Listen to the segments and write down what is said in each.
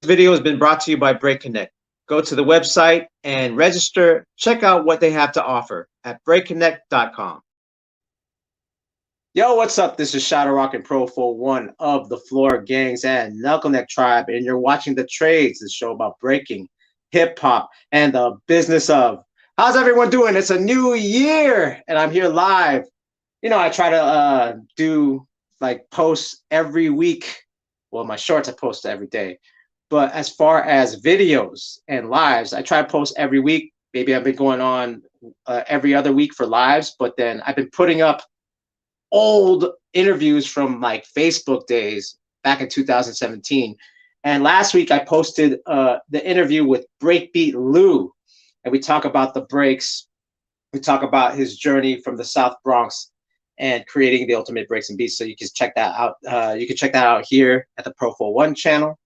Video has been brought to you by Break Connect. Go to the website and register. Check out what they have to offer at breakconnect.com. Yo, what's up? This is Shadow Rock and Pro for one of the Floor Gangs and Knuckleneck Tribe, and you're watching The Trades, the show about breaking, hip hop, and the business of. How's everyone doing? It's a new year, and I'm here live. I try to do like posts every week. Well, my shorts I post every day. But as far as videos and lives, I try to post every week. Maybe I've been going on every other week for lives, but then I've been putting up old interviews from like Facebook days back in 2017. And last week I posted the interview with Breakbeat Lou, and we talk about the breaks. We talk about his journey from the South Bronx and creating the ultimate breaks and beats. So you can check that out. You can check that out here at the Pro 41 channel.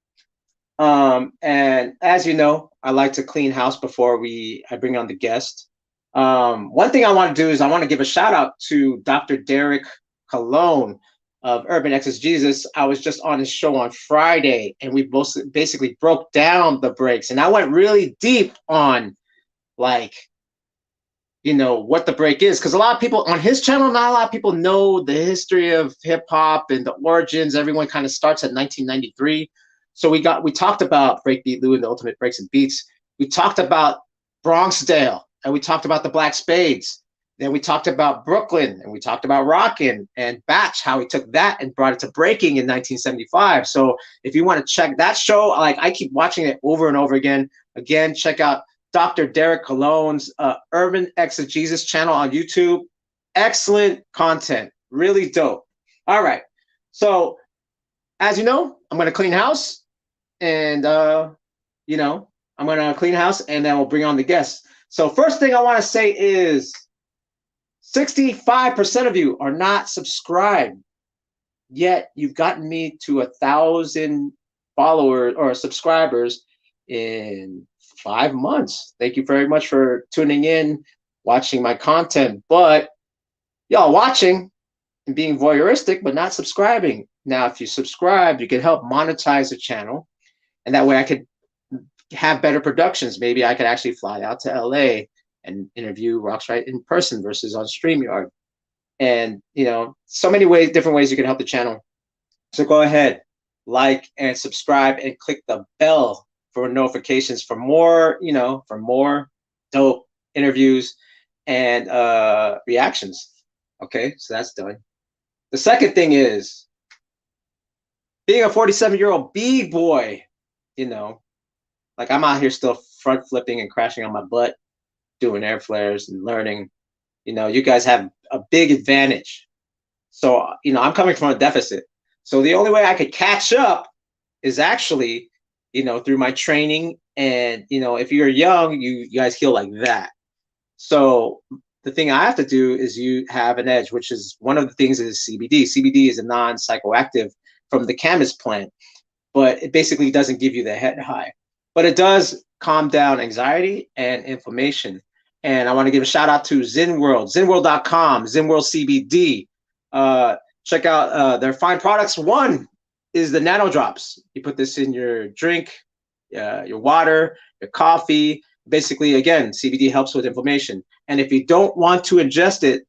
And as you know, I like to clean house before I bring on the guest. One thing I want to do is I want to give a shout out to Dr. Derek Colon of Urban Exegesis. I was just on his show on Friday, and we both basically broke down the breaks, and I went really deep on like, what the break is, because a lot of people on his channel, not a lot of people know the history of hip hop and the origins. Everyone kind of starts at 1993. So we talked about Breakbeat Lou and the Ultimate Breaks and Beats. We talked about Bronxdale, and we talked about the Black Spades. Then we talked about Brooklyn, and we talked about Rockin' and Batch, how he took that and brought it to breaking in 1975. So if you want to check that show, like I keep watching it over and over again. Again, check out Dr. Derek Colon's Urban Exegesis channel on YouTube. Excellent content, really dope. All right, so as you know, I'm going to clean house. And, I'm going to clean house, and then we'll bring on the guests. So first thing I want to say is 65% of you are not subscribed, yet you've gotten me to 1,000 followers or subscribers in 5 months. Thank you very much for tuning in, watching my content. But y'all watching and being voyeuristic, but not subscribing. Now, if you subscribe, you can help monetize the channel. And that way I could have better productions. Maybe I could actually fly out to LA and interview RocksRight in person versus on StreamYard. And, so many ways, different ways you can help the channel. So go ahead, like and subscribe and click the bell for notifications for more, for more dope interviews and reactions. Okay, so that's done. The second thing is being a 47-year-old B-boy. Like I'm out here still front flipping and crashing on my butt, doing air flares and learning. You guys have a big advantage. So, I'm coming from a deficit. So the only way I could catch up is actually, through my training. And, if you're young, you guys heal like that. So the thing I have to do is you have an edge, which is one of the things is CBD. CBD is a non-psychoactive from the cannabis plant, but it basically doesn't give you the head high. But it does calm down anxiety and inflammation. And I want to give a shout out to ZenWorld, ZenWorld.com, ZenWorld CBD. Check out their fine products. One is the nano drops. You put this in your drink, your water, your coffee. Basically, again, CBD helps with inflammation. And if you don't want to ingest it,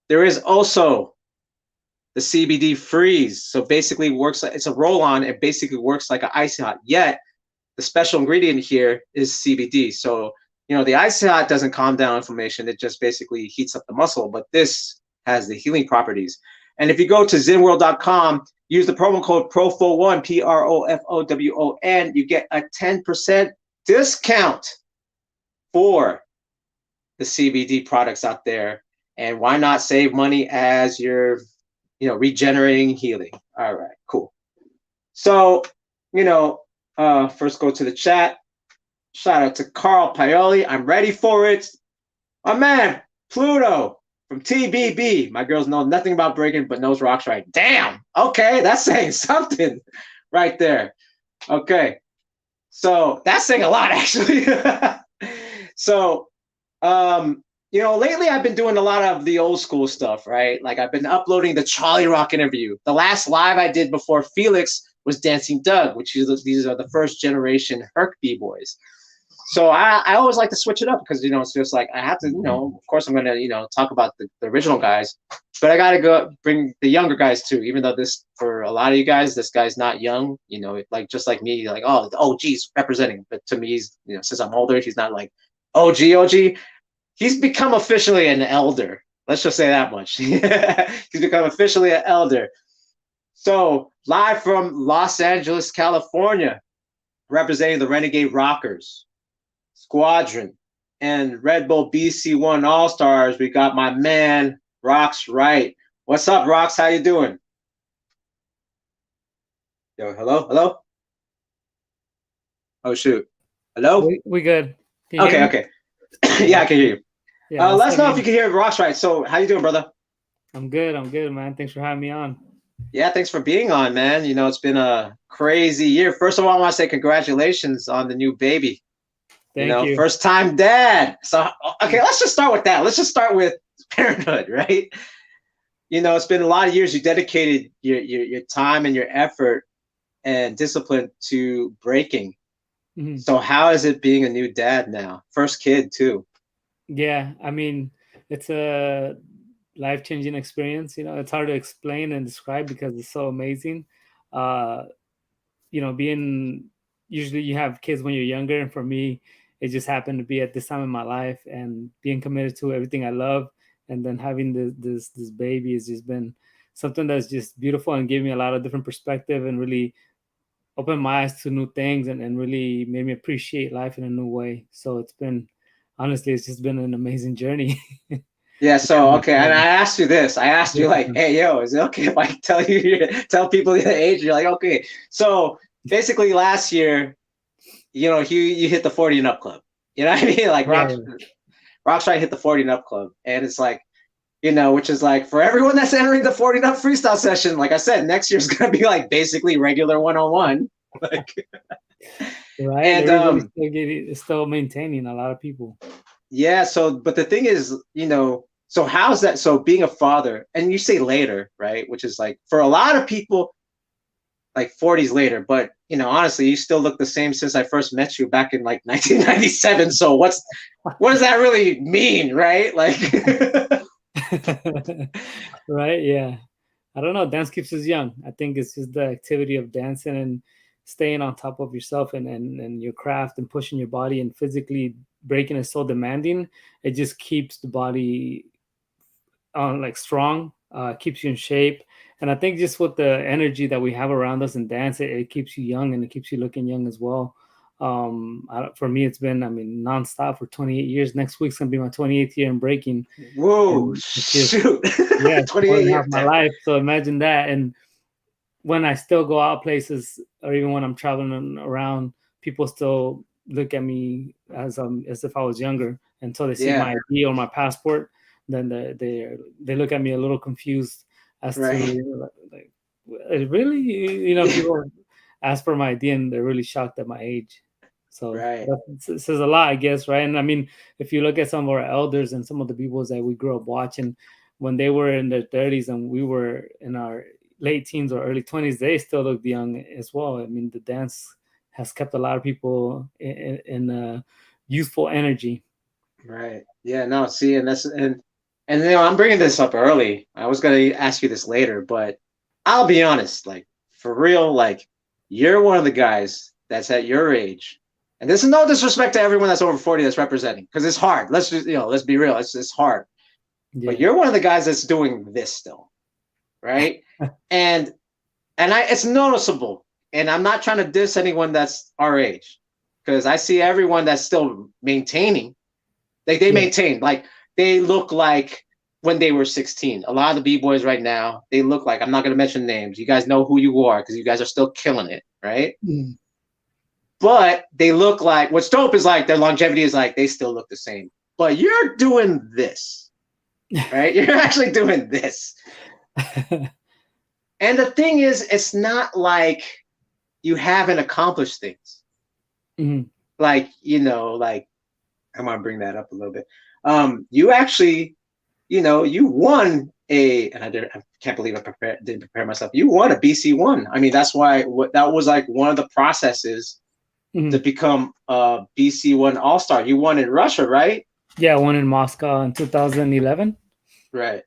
there is also the CBD freeze. So basically works like it's a roll-on. It basically works like an icy hot. Yet the special ingredient here is CBD. So the icy hot doesn't calm down inflammation. It just basically heats up the muscle. But this has the healing properties. And if you go to ZenWorld.com, use the promo code PROFO1, PROFOWON, you get a 10% discount for the CBD products out there. And why not save money as you're regenerating, healing. All right, cool. So, first go to the chat. Shout out to Carl Pioli. I'm ready for it. My man, Pluto from TBB. My girls know nothing about breaking, but knows RocksRight. Damn. Okay, that's saying something right there. Okay. So that's saying a lot, actually. So, lately I've been doing a lot of the old school stuff, right? Like I've been uploading the Charlie Rock interview. The last live I did before Felix was Dancing Doug, which is these are the first generation Herc B-boys. So I always like to switch it up because, it's just like I have to, of course I'm going to, talk about the original guys, but I got to go bring the younger guys too, even though for a lot of you guys, this guy's not young, like just like me, like, oh, the OG's representing. But to me, he's, since I'm older, he's not like OG. He's become officially an elder. Let's just say that much. He's become officially an elder. So live from Los Angeles, California, representing the Renegade Rockers, Squadron, and Red Bull BC1 Allstars, we got my man, RocksRight. What's up, Rocks? How you doing? Yo, hello? Oh, shoot. Hello? We good. Okay. Yeah, I can hear you. Yeah, let us know if you can hear RocksRight. So how you doing, brother? I'm good, man. Thanks for having me on. Yeah, thanks for being on, man. It's been a crazy year. First of all, I want to say congratulations on the new baby. Thank you. First time dad. So, okay, let's just start with that. Let's just start with Parenthood, right? It's been a lot of years. You dedicated your time and your effort and discipline to breaking. Mm-hmm. So how is it being a new dad now? First kid too. Yeah, I mean, it's a life-changing experience. It's hard to explain and describe because it's so amazing. Being usually you have kids when you're younger, and for me, it just happened to be at this time in my life, and being committed to everything I love, and then having this baby has just been something that's just beautiful and gave me a lot of different perspective and really opened my eyes to new things and really made me appreciate life in a new way. So it's just been an amazing journey. Yeah. So, okay. And I asked you this, like, hey, yo, is it okay if I tell people the age? You're like, okay. So basically last year, you hit the 40 and up club, you know what I mean? Like RocksRight hit the 40 and up club. And it's like, which is like for everyone that's entering the 40 and up freestyle session, like I said, next year's going to be like basically regular one-on-one. Like, right. And still maintaining a lot of people. Yeah. So, but the thing is, so how's that? So being a father, and you say later, right? Which is like for a lot of people, like 40s later, but honestly, you still look the same since I first met you back in like 1997. So what does that really mean, right? Like, right? Yeah, I don't know. Dance keeps us young. I think it's just the activity of dancing and staying on top of yourself and your craft and pushing your body, and physically breaking is so demanding. It just keeps the body on strong, keeps you in shape. And I think just with the energy that we have around us in dance, it keeps you young and it keeps you looking young as well. For me, it's been, nonstop for 28 years. Next week's gonna be my 28th year in breaking. Whoa, shoot. Yeah, 28 years of my life. So imagine that. And when I still go out places, or even when I'm traveling around, people still look at me as if I was younger until they see my ID or my passport. Then they look at me a little confused as to like, really, people ask for my ID and they're really shocked at my age. So that says a lot, I guess, right? And if you look at some of our elders and some of the people that we grew up watching, when they were in their 30s and we were in our late teens or early 20s, they still looked young as well. The dance has kept a lot of people in youthful energy. Right. Yeah. No. See, and I'm bringing this up early. I was gonna ask you this later, but I'll be honest. Like for real, like you're one of the guys that's at your age, and this is no disrespect to everyone that's over 40 that's representing, because it's hard. Let's just let's be real. It's hard. Yeah. But you're one of the guys that's doing this still, right? and it's noticeable. And I'm not trying to diss anyone that's our age, because I see everyone that's still maintaining. Like they maintain, like they look like when they were 16. A lot of the B-boys right now, they look like, I'm not going to mention names. You guys know who you are because you guys are still killing it, right? Mm. But they look like, what's dope is like their longevity is like they still look the same. But you're doing this, right? You're actually doing this. And the thing is, it's not like you haven't accomplished things. Mm-hmm. Like, like, I'm going to bring that up a little bit. You actually, you won and I can't believe didn't prepare myself. You won a BC1. I mean, that's why that was like one of the processes to become a BC1 All-Star. You won in Russia, right? Yeah, I won in Moscow in 2011. Right.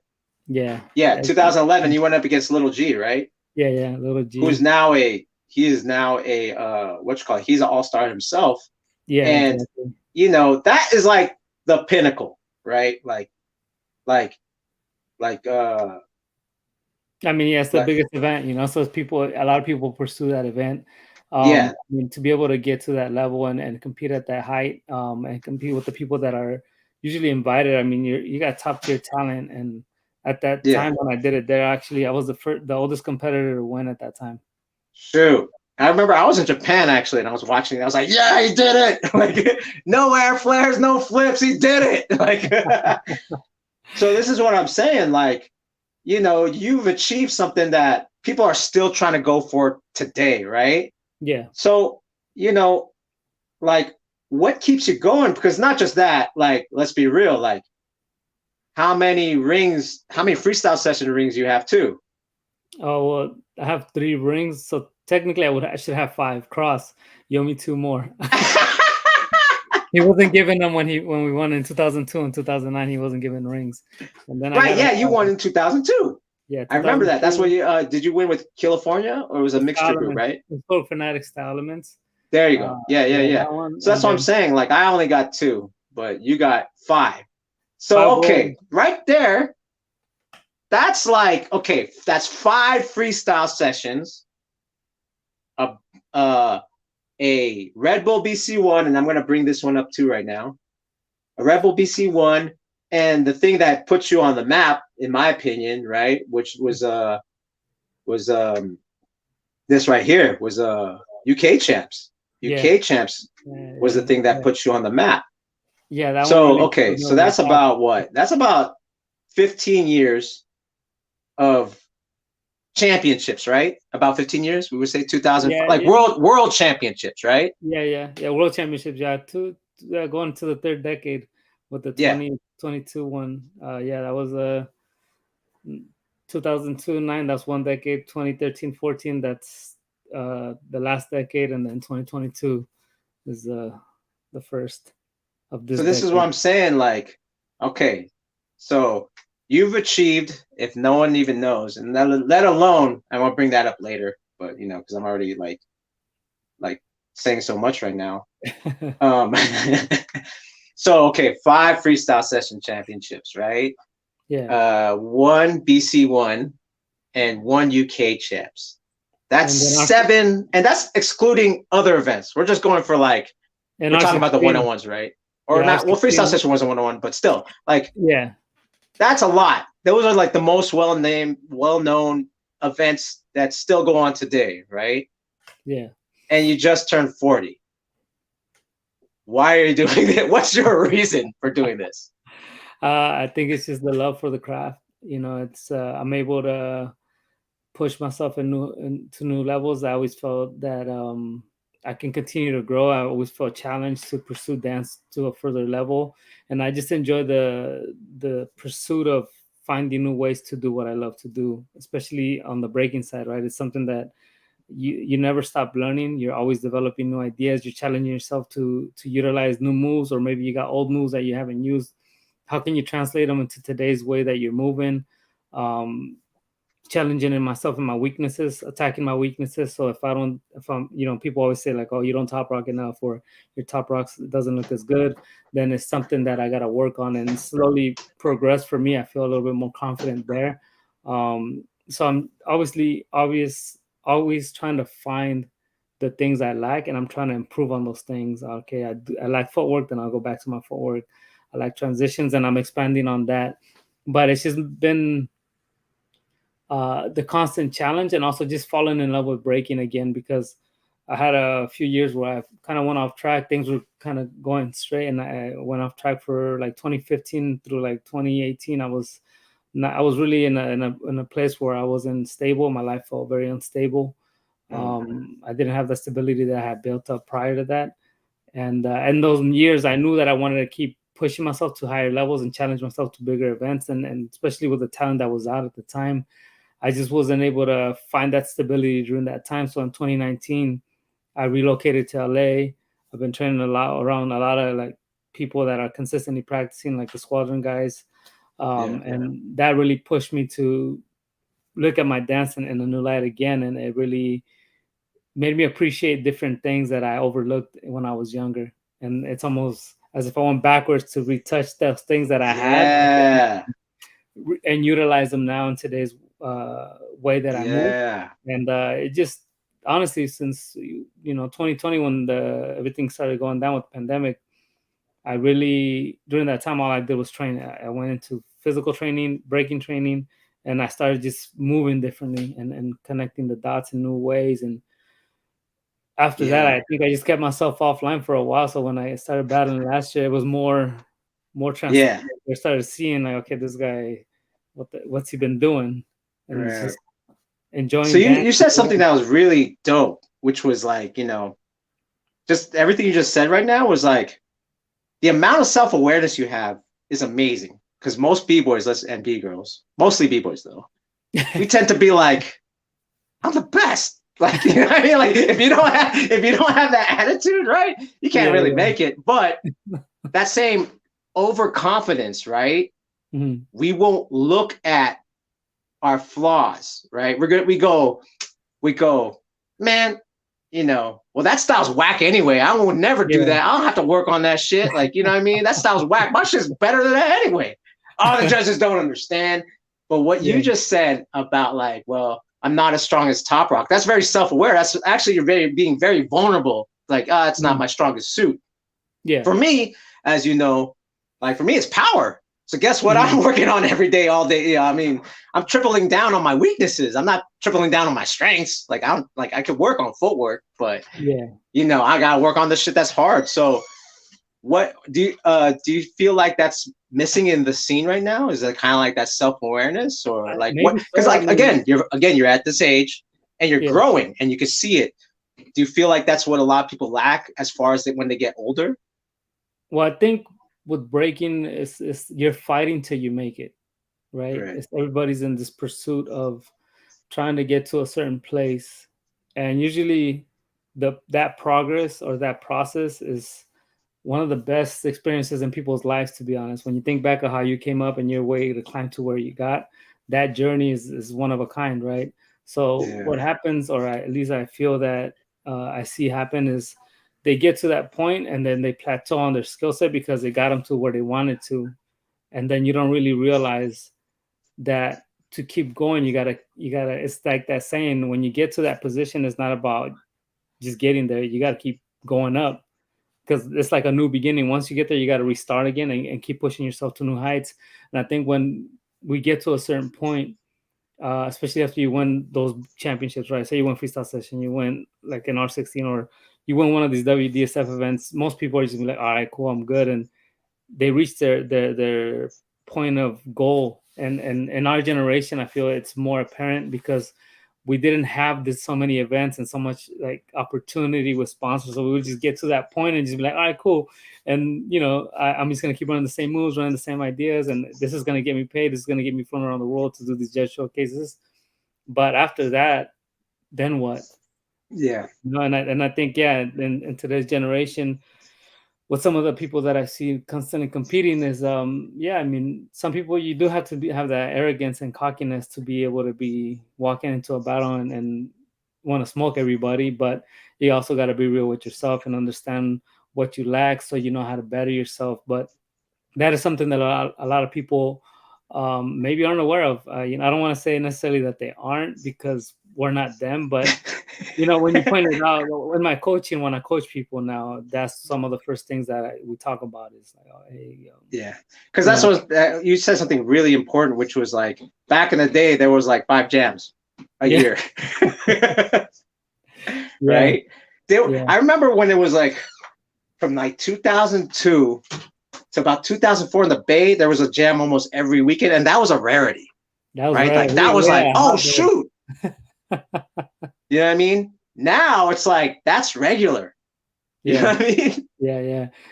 Yeah. Yeah, 2011. You went up against Little G, right? Yeah, Little G. He is now a what you call it? He's an All-Star himself. Yeah, and exactly. you know that is like the pinnacle, right? Like I mean, yeah, it's the biggest event, you know. So a lot of people pursue that event. Yeah. I mean, to be able to get to that level and compete at that height, and compete with the people that are usually invited. I mean, you got top tier talent, and at that time when I did it, I was the oldest competitor to win at that time. Shoot. I remember I was in Japan actually, and I was watching it. I was like, "Yeah, he did it! Like, no air flares, no flips. He did it!" Like, so this is what I'm saying. Like, you know, you've achieved something that people are still trying to go for today, right? Yeah. So, you know, like, what keeps you going? Because not just that. Like, let's be real. Like, how many freestyle session rings you have too? Oh, well, I have 3 rings, so technically I should have 5. Cross, you owe me 2 more. He wasn't giving them when we won in 2002 and 2009. He wasn't giving rings, and then you won in 2002. Yeah, I remember that. That's what you did. You win with California, or it was a mixture group, right? It's called Fanatics to Elements. There you go. Yeah. So that's what I'm saying. Like, I only got 2, but you got 5. So okay, right there. That's like, okay, that's 5 freestyle sessions, a Red Bull BC1, and I'm going to bring this one up too right now. A Red Bull BC1, and the thing that puts you on the map, in my opinion, right, which was this right here was UK champs. UK champs was the thing that puts you on the map. Yeah, that so one really okay, so that's about what? That's about 15 years of championships, right? About 15 years, we would say 2005, world championships, right? Yeah, world championships. Yeah, going to the 3rd decade with the 2022 one. Yeah, that was 2002-9. That's 1 decade. 2013-14. That's the last decade, and then 2022 is the first of this. So this is what I'm saying. Like, okay, so you've achieved, if no one even knows, and let alone, I won't bring that up later, but you know, because I'm already like saying so much right now. So okay, 5 freestyle session championships, right? Yeah. 1 BC1 and 1 UK champs. That's 7, and that's excluding other events. We're just going for like, we're talking about the 1-on-1s, right? Or not, well, freestyle session was a 1-on-1, but still, like, yeah, that's a lot. Those are like the most well-known events that still go on today, right? Yeah. And you just turned 40. Why are you doing it? What's your reason for doing this? I think it's just the love for the craft. You know, it's I'm able to push myself into new levels. I always felt that I can continue to grow. I always felt challenged to pursue dance to a further level, and I just enjoy the pursuit of finding new ways to do what I love to do, especially on the breaking side. Right, it's something that you never stop learning. You're always developing new ideas. You're challenging yourself to utilize new moves, or maybe you got old moves that you haven't used. How can you translate them into today's way that you're moving? Challenging in myself and my weaknesses, attacking my weaknesses. So if I'm, you know, people always say like, oh, you don't top rock enough, or your top rocks doesn't look as good, then it's something that I got to work on and slowly progress. For me, I feel a little bit more confident there. So I'm always trying to find the things I like, and I'm trying to improve on those things. Okay, I like footwork, then I'll go back to my footwork. I like transitions, and I'm expanding on that. But it's just been the constant challenge, and also just falling in love with breaking again, because I had a few years where I kind of went off track. Things were kind of going straight, and I went off track for like 2015 through like 2018. I was really in a place where I wasn't stable. My life felt very unstable. I didn't have the stability that I had built up prior to that. And in those years, I knew that I wanted to keep pushing myself to higher levels and challenge myself to bigger events, and especially with the talent that was out at the time, I just wasn't able to find that stability during that time. So in 2019, I relocated to LA. I've been training around a lot of like people that are consistently practicing, like the Squadron guys. And that really pushed me to look at my dance in a new light again. And it really made me appreciate different things that I overlooked when I was younger. And it's almost as if I went backwards to retouch those things that I had and utilize them now in today's way that I move. And it just, honestly, since 2020, when everything started going down with the pandemic, I really, during that time, all I did was train. I went into physical training, breaking training, and I started just moving differently and connecting the dots in new ways. And after that, I think I just kept myself offline for a while. So when I started battling last year, it was more transparent. I started seeing like, okay, this guy, what's he been doing? And just enjoying. So you said something that was really dope, which was like, just everything you just said right now was like, the amount of self-awareness you have is amazing. Because most B-boys, and B-girls, mostly B-boys though, we tend to be like, I'm the best. Like, you know what I mean? Like, if you don't have that attitude, right, you can't really make it. But that same overconfidence, right? Mm-hmm. We won't look at our flaws, right? We go, man, well, that style's whack anyway. I would never do that. I don't have to work on that shit. Like, you know what I mean? That style's whack. My shit's better than that anyway. Oh, the judges don't understand. But what you just said about like, well, I'm not as strong as Top Rock. That's very self-aware. That's actually you're being very vulnerable. Like, it's not my strongest suit. Yeah. For me, as you know, like for me, it's power. So guess what? I'm working on every day, all day. I mean, I'm tripling down on my weaknesses. I'm not tripling down on my strengths. Like I could work on footwork, but I gotta work on the shit that's hard. So, what do you feel like that's missing in the scene right now? Is it kind of like that self-awareness, or like what? Because again, you're at this age and you're growing and you can see it. Do you feel like that's what a lot of people lack as far as when they get older? Well, I think with breaking is you're fighting till you make it, right? Everybody's in this pursuit of trying to get to a certain place, and usually that progress or that process is one of the best experiences in people's lives, to be honest. When you think back of how you came up and your way to climb to where you got, that journey is one of a kind, right? So what happens, or at least I feel that I see happen, is they get to that point and then they plateau on their skill set because they got them to where they wanted to. And then you don't really realize that to keep going, you gotta, it's like that saying, when you get to that position, it's not about just getting there. You got to keep going up, because it's like a new beginning. Once you get there, you got to restart again and keep pushing yourself to new heights. And I think when we get to a certain point, especially after you win those championships, right? Say you win freestyle session, you win like an R16, or you win one of these WDSF events, most people are just like, all right, cool, I'm good. And they reach their point of goal. And in our generation, I feel it's more apparent because we didn't have so many events and so much like opportunity with sponsors. So we would just get to that point and just be like, all right, cool. And, I'm just going to keep running the same moves, running the same ideas. And this is going to get me paid. This is going to get me flown around the world to do these judge showcases. But after that, then what? Yeah. And I think, in today's generation, with some of the people that I see constantly competing is, I mean, some people, you do have to have that arrogance and cockiness to be able to be walking into a battle and want to smoke everybody. But you also got to be real with yourself and understand what you lack, so you know how to better yourself. But that is something that a lot of people maybe aren't aware of. I don't want to say necessarily that they aren't, because we're not them, but when you point it out in my coaching, when I coach people now, that's some of the first things that we talk about is like, oh, hey, because that's what you said, something really important, which was like back in the day there was like 5 jams a year. Right? I remember when it was like from like 2002 to about 2004 in the Bay, there was a jam almost every weekend, and that was a rarity. That was right. Like that was like, oh shoot. You know what I mean? Now it's like that's regular. You know what I mean?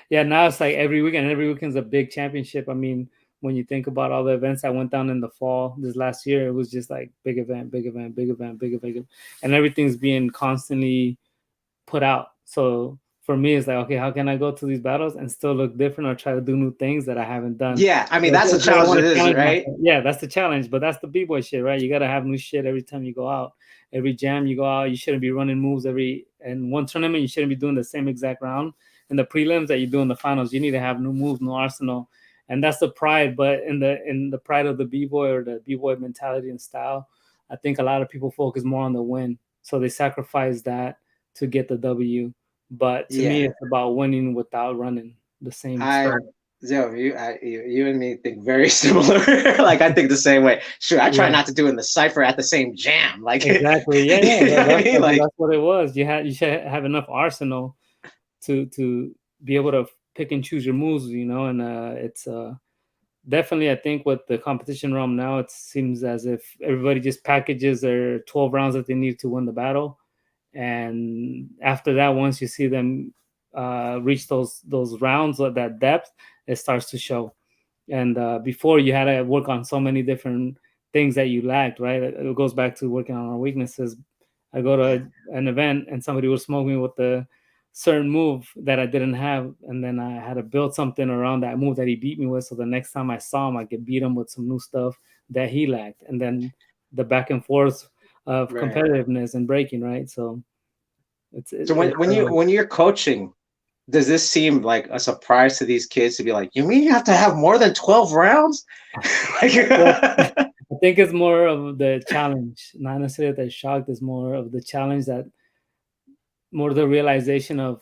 Yeah. Now it's like every weekend's a big championship. I mean, when you think about all the events that went down in the fall this last year, it was just like big event, big event, big event, big event, and everything's being constantly put out. So for me, it's like, okay, how can I go to these battles and still look different or try to do new things that I haven't done? Yeah, I mean, that's the challenge it is, right? Yeah, that's the challenge, but that's the b-boy shit, right? You got to have new shit every time you go out. Every jam you go out, you shouldn't be running moves in one tournament. You shouldn't be doing the same exact round in the prelims that you do in the finals. You need to have new moves, new arsenal, and that's the pride. But in the pride of the b-boy or the b-boy mentality and style, I think a lot of people focus more on the win, so they sacrifice that to get the W. But to me, it's about winning without running the same stuff. You and me think very similar. Like, I think the same way. Sure, I try not to do in the cipher at the same jam. Like, exactly, that's what it was. You should have enough arsenal to be able to pick and choose your moves, you know. And it's definitely, I think, with the competition realm now, it seems as if everybody just packages their 12 rounds that they need to win the battle, and after that, once you see them reach those rounds of that depth, it starts to show. And before, you had to work on so many different things that you lacked, right? It goes back to working on our weaknesses. I go to an event and somebody would smoke me with a certain move that I didn't have, and then I had to build something around that move that he beat me with, so the next time I saw him, I could beat him with some new stuff that he lacked. And then the back and forth of competitiveness and breaking, right? So when you're coaching, does this seem like a surprise to these kids to be like, you mean you have to have more than 12 rounds? I think it's more of the challenge, not necessarily that they're shocked. It's more of the challenge, that more the realization of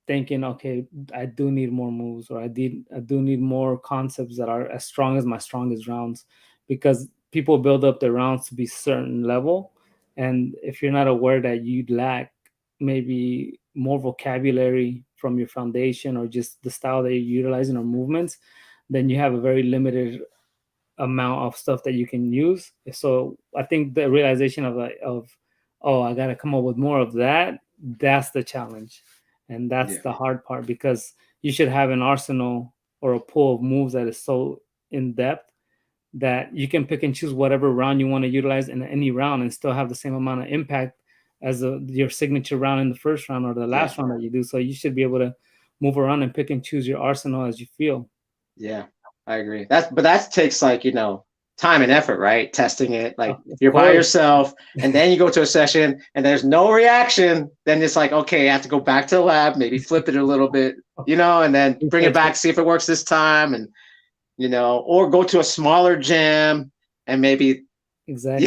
thinking, okay, I do need more moves, or I do need more concepts that are as strong as my strongest rounds, because people build up their rounds to be certain level, and if you're not aware that you lack maybe more vocabulary from your foundation or just the style that you're utilizing or movements, then you have a very limited amount of stuff that you can use. So I think the realization of oh, I got to come up with more of that, that's the challenge. And that's the hard part, because you should have an arsenal or a pool of moves that is so in depth that you can pick and choose whatever round you want to utilize in any round and still have the same amount of impact as your signature round in the first round or the last round that you do. So you should be able to move around and pick and choose your arsenal as you feel. Yeah, I agree. That takes, like, you know, time and effort, right? Testing it. Like, if you're by yourself and then you go to a session and there's no reaction, then it's like, okay, I have to go back to the lab, maybe flip it a little bit, you know, and then bring it back, see if it works this time, and, you know, or go to a smaller jam and maybe test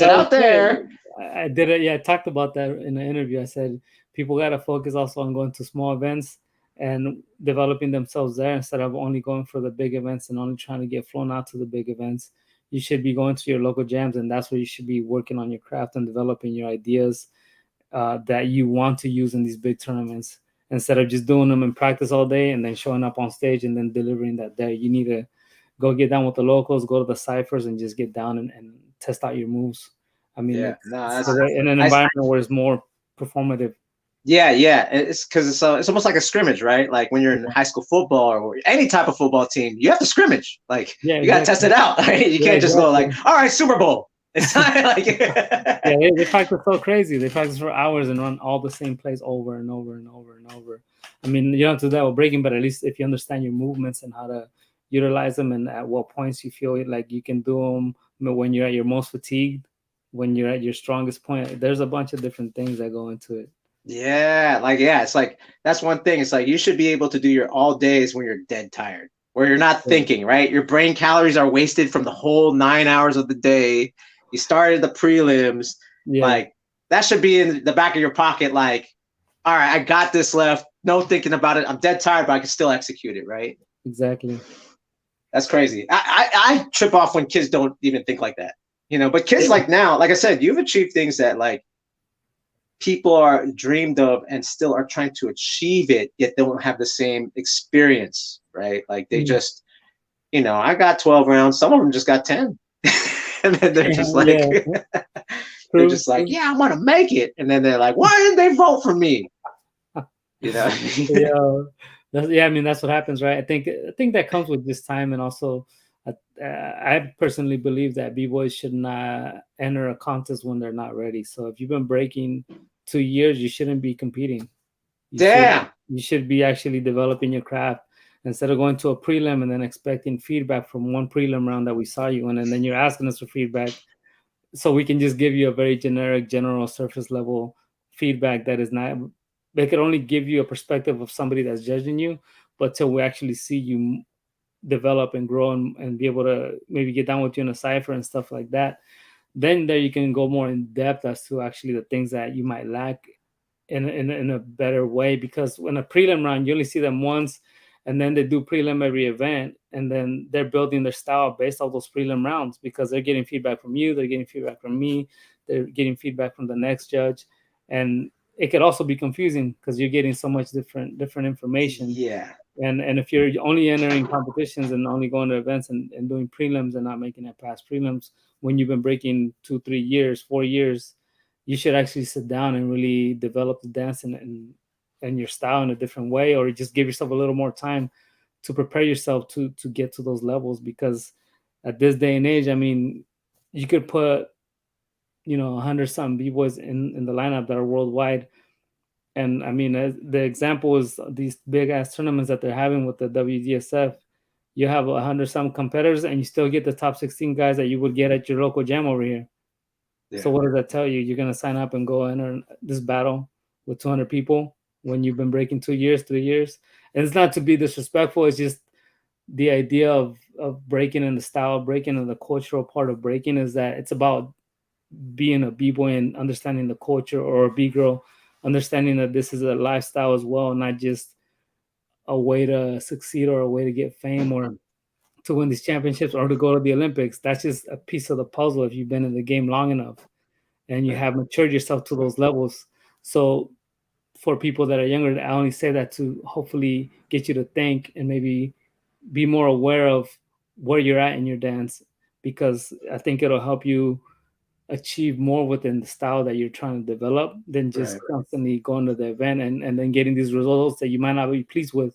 it out there. I did it. Yeah, I talked about that in the interview. I said people got to focus also on going to small events and developing themselves there instead of only going for the big events and only trying to get flown out to the big events. You should be going to your local jams, and that's where you should be working on your craft and developing your ideas that you want to use in these big tournaments, instead of just doing them in practice all day and then showing up on stage and then delivering that day. You need to go get down with the locals, go to the ciphers, and just get down and test out your moves. I mean, it's in an environment where it's more performative. Yeah, it's because it's almost like a scrimmage, right? Like when you're in high school football or any type of football team, you have to scrimmage. Like, you got to test it out, right? You can't just go like, all right, Super Bowl. It's not like they practice so crazy. They practice for hours and run all the same plays over and over and over and over. I mean, you don't have to do that with breaking, but at least if you understand your movements and how to utilize them and at what points you feel like you can do them, when you're at your most fatigued, when you're at your strongest point, there's a bunch of different things that go into it. It's like, that's one thing. It's like, you should be able to do your all days when you're dead tired, where you're not thinking, right? Your brain calories are wasted from the whole 9 hours of the day. You started the prelims, like, that should be in the back of your pocket. Like, all right, I got this left. No thinking about it. I'm dead tired, but I can still execute it, right? Exactly. That's crazy. I trip off when kids don't even think like that, you know. But kids like now, like I said, you've achieved things that like people are dreamed of and still are trying to achieve it, yet they don't have the same experience, right? Like they just, you know, I got 12 rounds. Some of them just got 10. And then they're just like, they're just like, yeah, I want to make it. And then they're like, why didn't they vote for me? Yeah, yeah. I mean, that's what happens, right? I think that comes with this time, and also, I personally believe that b-boys should not enter a contest when they're not ready. So if you've been breaking 2 years, you shouldn't be competing. You should Damn. you should be actually developing your craft instead of going to a prelim and then expecting feedback from one prelim round that we saw you in, and then you're asking us for feedback so we can just give you a very generic, general, surface level feedback that is not. They could only give you a perspective of somebody that's judging you, but till we actually see you develop and grow and be able to maybe get down with you in a cipher and stuff like that, then there you can go more in depth as to actually the things that you might lack in a better way. Because when a prelim round, you only see them once, and then they do prelim every event, and then they're building their style based off those prelim rounds because they're getting feedback from you, they're getting feedback from me, they're getting feedback from the next judge, and it could also be confusing because you're getting so much different information. Yeah. And if you're only entering competitions and only going to events and doing prelims and not making it past prelims when you've been breaking 2 3 years 4 years, you should actually sit down and really develop the dance and your style in a different way, or just give yourself a little more time to prepare yourself to get to those levels. Because at this day and age, I mean, you could put 100 something b-boys in the lineup that are worldwide. And I mean, the example is these big ass tournaments that they're having with the WDSF. You have 100 some competitors, and you still get the top 16 guys that you would get at your local jam over here. Yeah. So what does that tell you? You're gonna sign up and go enter this battle with 200 people when you've been breaking 2 years, 3 years. And it's not to be disrespectful. It's just the idea of breaking and the style of breaking and the cultural part of breaking is that it's about being a b-boy and understanding the culture, or a b-girl understanding that this is a lifestyle as well, not just a way to succeed or a way to get fame or to win these championships or to go to the Olympics. That's just a piece of the puzzle if you've been in the game long enough and you have matured yourself to those levels. So for people that are younger, I only say that to hopefully get you to think and maybe be more aware of where you're at in your dance, because I think it'll help you achieve more within the style that you're trying to develop than just constantly going to the event and then getting these results that you might not be pleased with.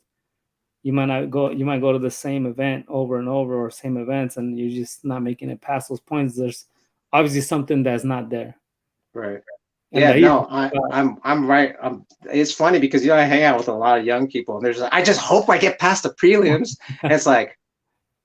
You might go to the same event over and over, or same events, and you're just not making it past those points. There's obviously something that's not there. Right. And Yeah, no, I'm right. It's funny because I hang out with a lot of young people, and there's I just hope I get past the prelims. And it's like,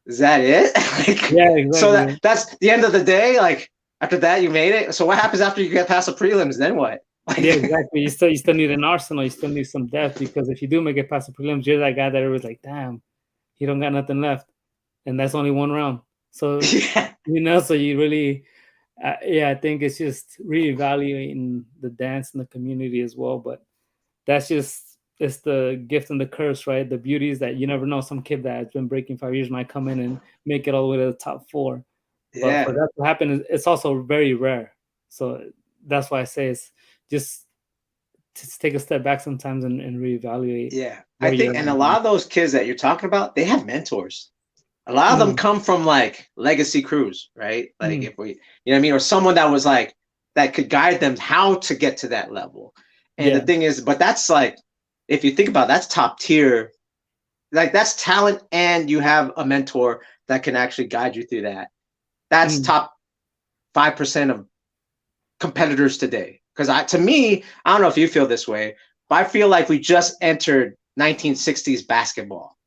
is that it? Like, yeah, exactly. So that's the end of the day. Like, after that, you made it. So what happens after you get past the prelims? Then what? Like, yeah, exactly. You still need an arsenal. You still need some depth, because if you do make it past the prelims, you're that guy that was like, damn, he don't got nothing left, and that's only one round. So so you really, I think it's just reevaluating the dance and the community as well. But that's just, it's the gift and the curse, right? The beauty is that you never know. Some kid that has been breaking 5 years might come in and make it all the way to the top 4. But for that to happen, it's also very rare. So that's why I say it's just take a step back sometimes and reevaluate. Yeah, I think, and a lot of those kids that you're talking about, they have mentors. A lot of them come from like legacy crews, right? Like if we, what I mean, or someone that was like, that could guide them how to get to that level. And the thing is, but that's like, if you think about it, that's top tier. Like, that's talent, and you have a mentor that can actually guide you through that. That's top 5% of competitors today. Because to me, I don't know if you feel this way, but I feel like we just entered 1960s basketball.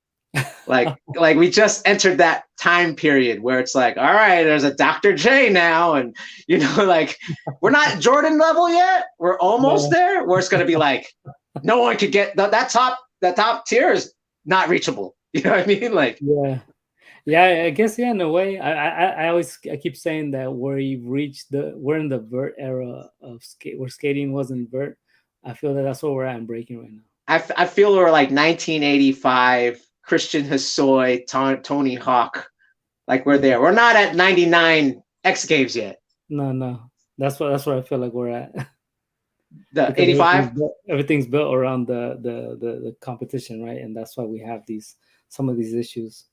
like we just entered that time period where it's like, all right, there's a Dr. J now, and like, we're not Jordan level yet. We're almost there, where it's going to be like, no one could get that top tier is not reachable. You know what I mean? Like, yeah, I guess, in a way. I keep saying that we're in the vert era of skate, where skating wasn't vert. I feel that's where we're at in breaking right now. I feel we're like 1985, Christian Hosoi, Tony Hawk. Like, we're there. We're not at 99 X Games yet. No. That's where I feel like we're at. The 85? Everything's built around the competition, right? And that's why we have some of these issues.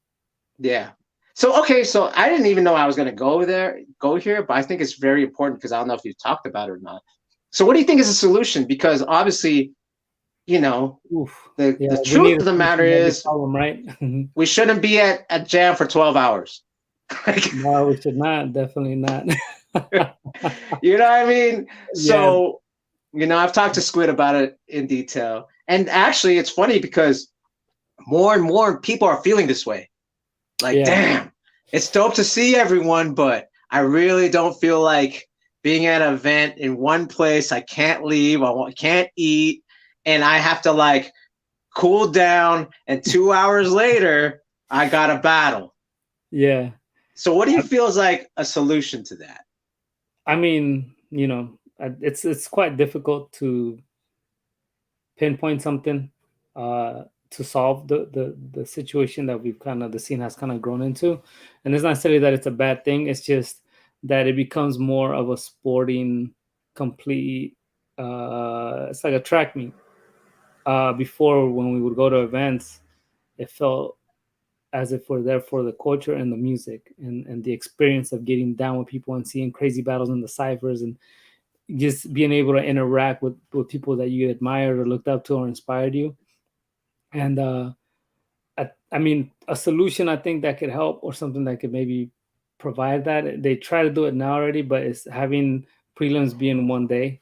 Yeah. So, okay, so I didn't even know I was going to go here, but I think it's very important because I don't know if you've talked about it or not. So what do you think is a solution? Because obviously you know, Oof. the Yeah, the we need truth a of the matter solution to every is problem, right? we shouldn't be at a jam for 12 hours. No, we should not. Definitely not. You know what I mean? Yeah, So, I've talked to Squid about it in detail. And actually, it's funny because more and more people are feeling this way. Like, yeah, damn, it's dope to see everyone, but I really don't feel like being at an event in one place. I can't leave. Can't eat. And I have to like cool down. And 2 hours later, I got a battle. yeah. So, what do you feel is like a solution to that? I mean, it's quite difficult to pinpoint something to solve the situation that the scene has kind of grown into, and it's not necessarily that it's a bad thing. It's just that it becomes more of a sporting, complete. It's like a track meet. Before, when we would go to events, it felt as if we're there for the culture and the music and the experience of getting down with people and seeing crazy battles in the ciphers and just being able to interact with people that you admired or looked up to or inspired you. And I mean, a solution I think that could help or something that could maybe provide that. They try to do it now already, but it's having prelims be in one day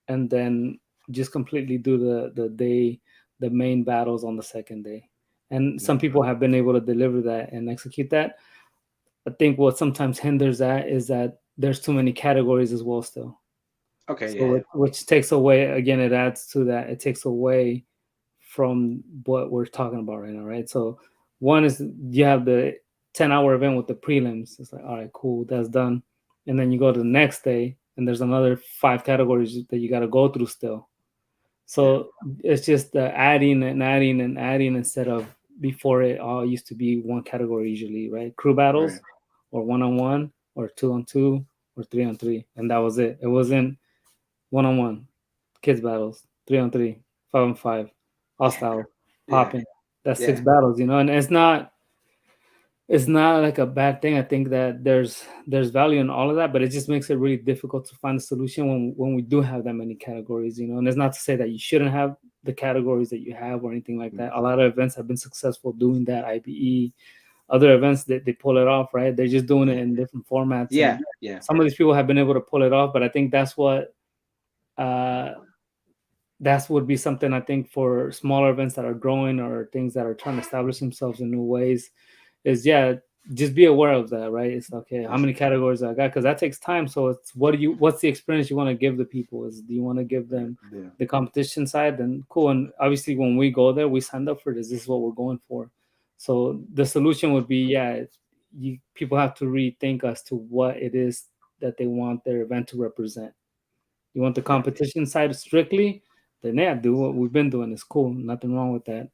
and then just completely do the main battles on the second day. And some people have been able to deliver that and execute that. I think what sometimes hinders that is that there's too many categories as well still. Okay, So yeah. which takes away, again, it adds to that. It takes away from what we're talking about right now, right? So one is you have the 10-hour event with the prelims. It's like, all right, cool, that's done. And then you go to the next day and there's another 5 categories that you got to go through still. So it's just adding and adding and adding instead of before it all used to be one category usually, right? Crew battles Right. or 1-on-1 or 2-on-2 or 3-on-3. And that was it. It wasn't 1-on-1, kids battles, 3-on-3, 5-on-5, Allstars, Yeah. popping. That's 6 Yeah. battles, and it's not like a bad thing. I think that there's value in all of that, but it just makes it really difficult to find a solution when we do have that many categories, and it's not to say that you shouldn't have the categories that you have or anything like that. A lot of events have been successful doing that. IBE, other events that they pull it off, right? They're just doing it in different formats. Yeah. And Yeah. some of these people have been able to pull it off, but I think that's what that would be something, I think, for smaller events that are growing or things that are trying to establish themselves in new ways is, just be aware of that, right? It's okay, how many categories I got, because that takes time. So it's what's the experience you want to give the people? Do you want to give them the competition side? Then cool. And obviously when we go there, we signed up for this is what we're going for. So the solution would be, people have to rethink as to what it is that they want their event to represent. You want the competition side strictly, then do what we've been doing. It's cool, nothing wrong with that.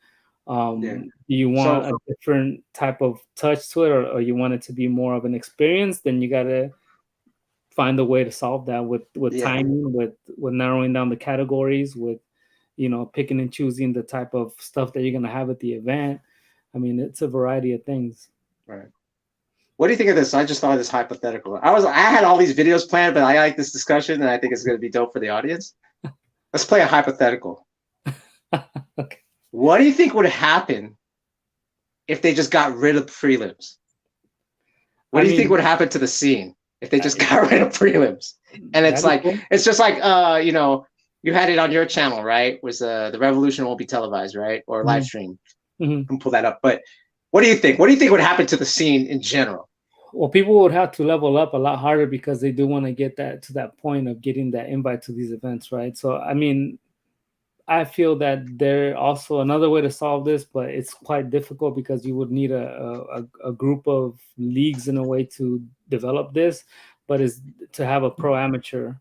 Do you want a different type of touch to it, or you want it to be more of an experience? Then you gotta find a way to solve that with timing, with narrowing down the categories, with picking and choosing the type of stuff that you're gonna have at the event. I mean, it's a variety of things. Right. What do you think of this? I just thought of this hypothetical. I had all these videos planned, but I like this discussion, and I think it's going to be dope for the audience. Let's play a hypothetical. Okay. What do you think would happen if they just got rid of prelims? What do you think would happen to the scene if they just got rid of prelims? And it's like, cool. It's just like, you had it on your channel, right? Was the Revolution won't be televised, right? Or live stream. You can pull that up. But what do you think? What do you think would happen to the scene in general? Well, people would have to level up a lot harder because they do want to get to that point of getting that invite to these events, right? So, I mean, I feel that there also another way to solve this, but it's quite difficult because you would need a group of leagues in a way to develop this, but is to have a pro amateur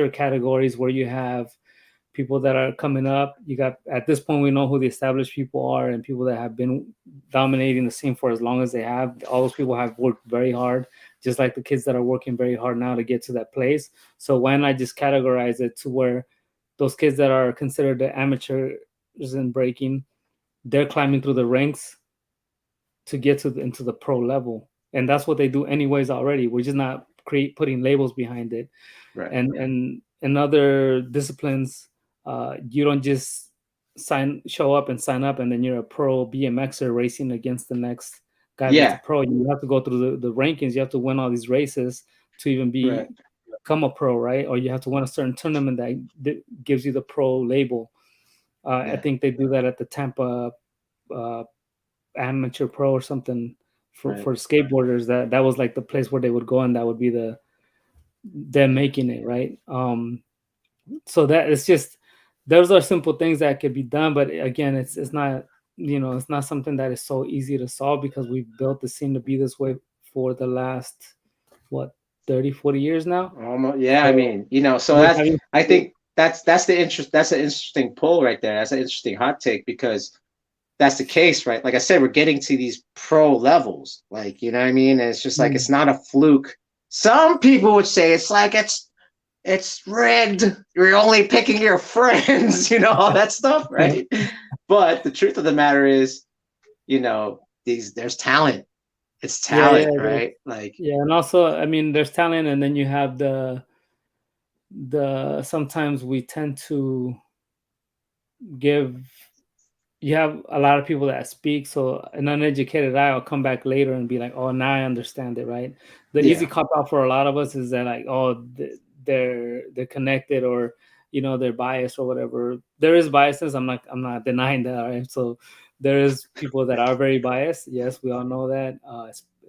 categories where you have people that are coming up. You got, at this point, we know who the established people are and people that have been dominating the scene for as long as they have. All those people have worked very hard, just like the kids that are working very hard now to get to that place. So why not just categorize it to where those kids that are considered the amateurs in breaking, they're climbing through the ranks to get into the pro level. And that's what they do anyways already. We're just not putting labels behind it. Right. And in other disciplines, you don't just show up and sign up and then you're a pro BMXer racing against the next guy that's a pro. You have to go through the rankings. You have to win all these races to even become a pro, right? Or you have to win a certain tournament that gives you the pro label. I think they do that at the Tampa Amateur Pro or something for skateboarders. That was like the place where they would go, and that would be them making it, right? So that it's just, those are simple things that could be done, but again, it's not, it's not something that is so easy to solve, because we've built the scene to be this way for the last 30, 40 years now. Almost, yeah. So, I mean, so that's, I think that's an interesting pull right there. That's an interesting hot take, because that's the case, right? Like I said, we're getting to these pro levels, like, you know what I mean? And it's just like, it's not a fluke. Some people would say it's like, it's rigged. You're only picking your friends, all that stuff, right? But the truth of the matter is, there's talent. It's talent, right? Like, and also, I mean, there's talent, and then you have the sometimes we tend to you have a lot of people that speak, so an uneducated eye will come back later and be like, oh, now I understand it, right? The easy cop out for a lot of us is that, like, oh, they're connected, or they're biased or whatever. There is biases. I'm not denying that, right? So there is people that are very biased. Yes, we all know that.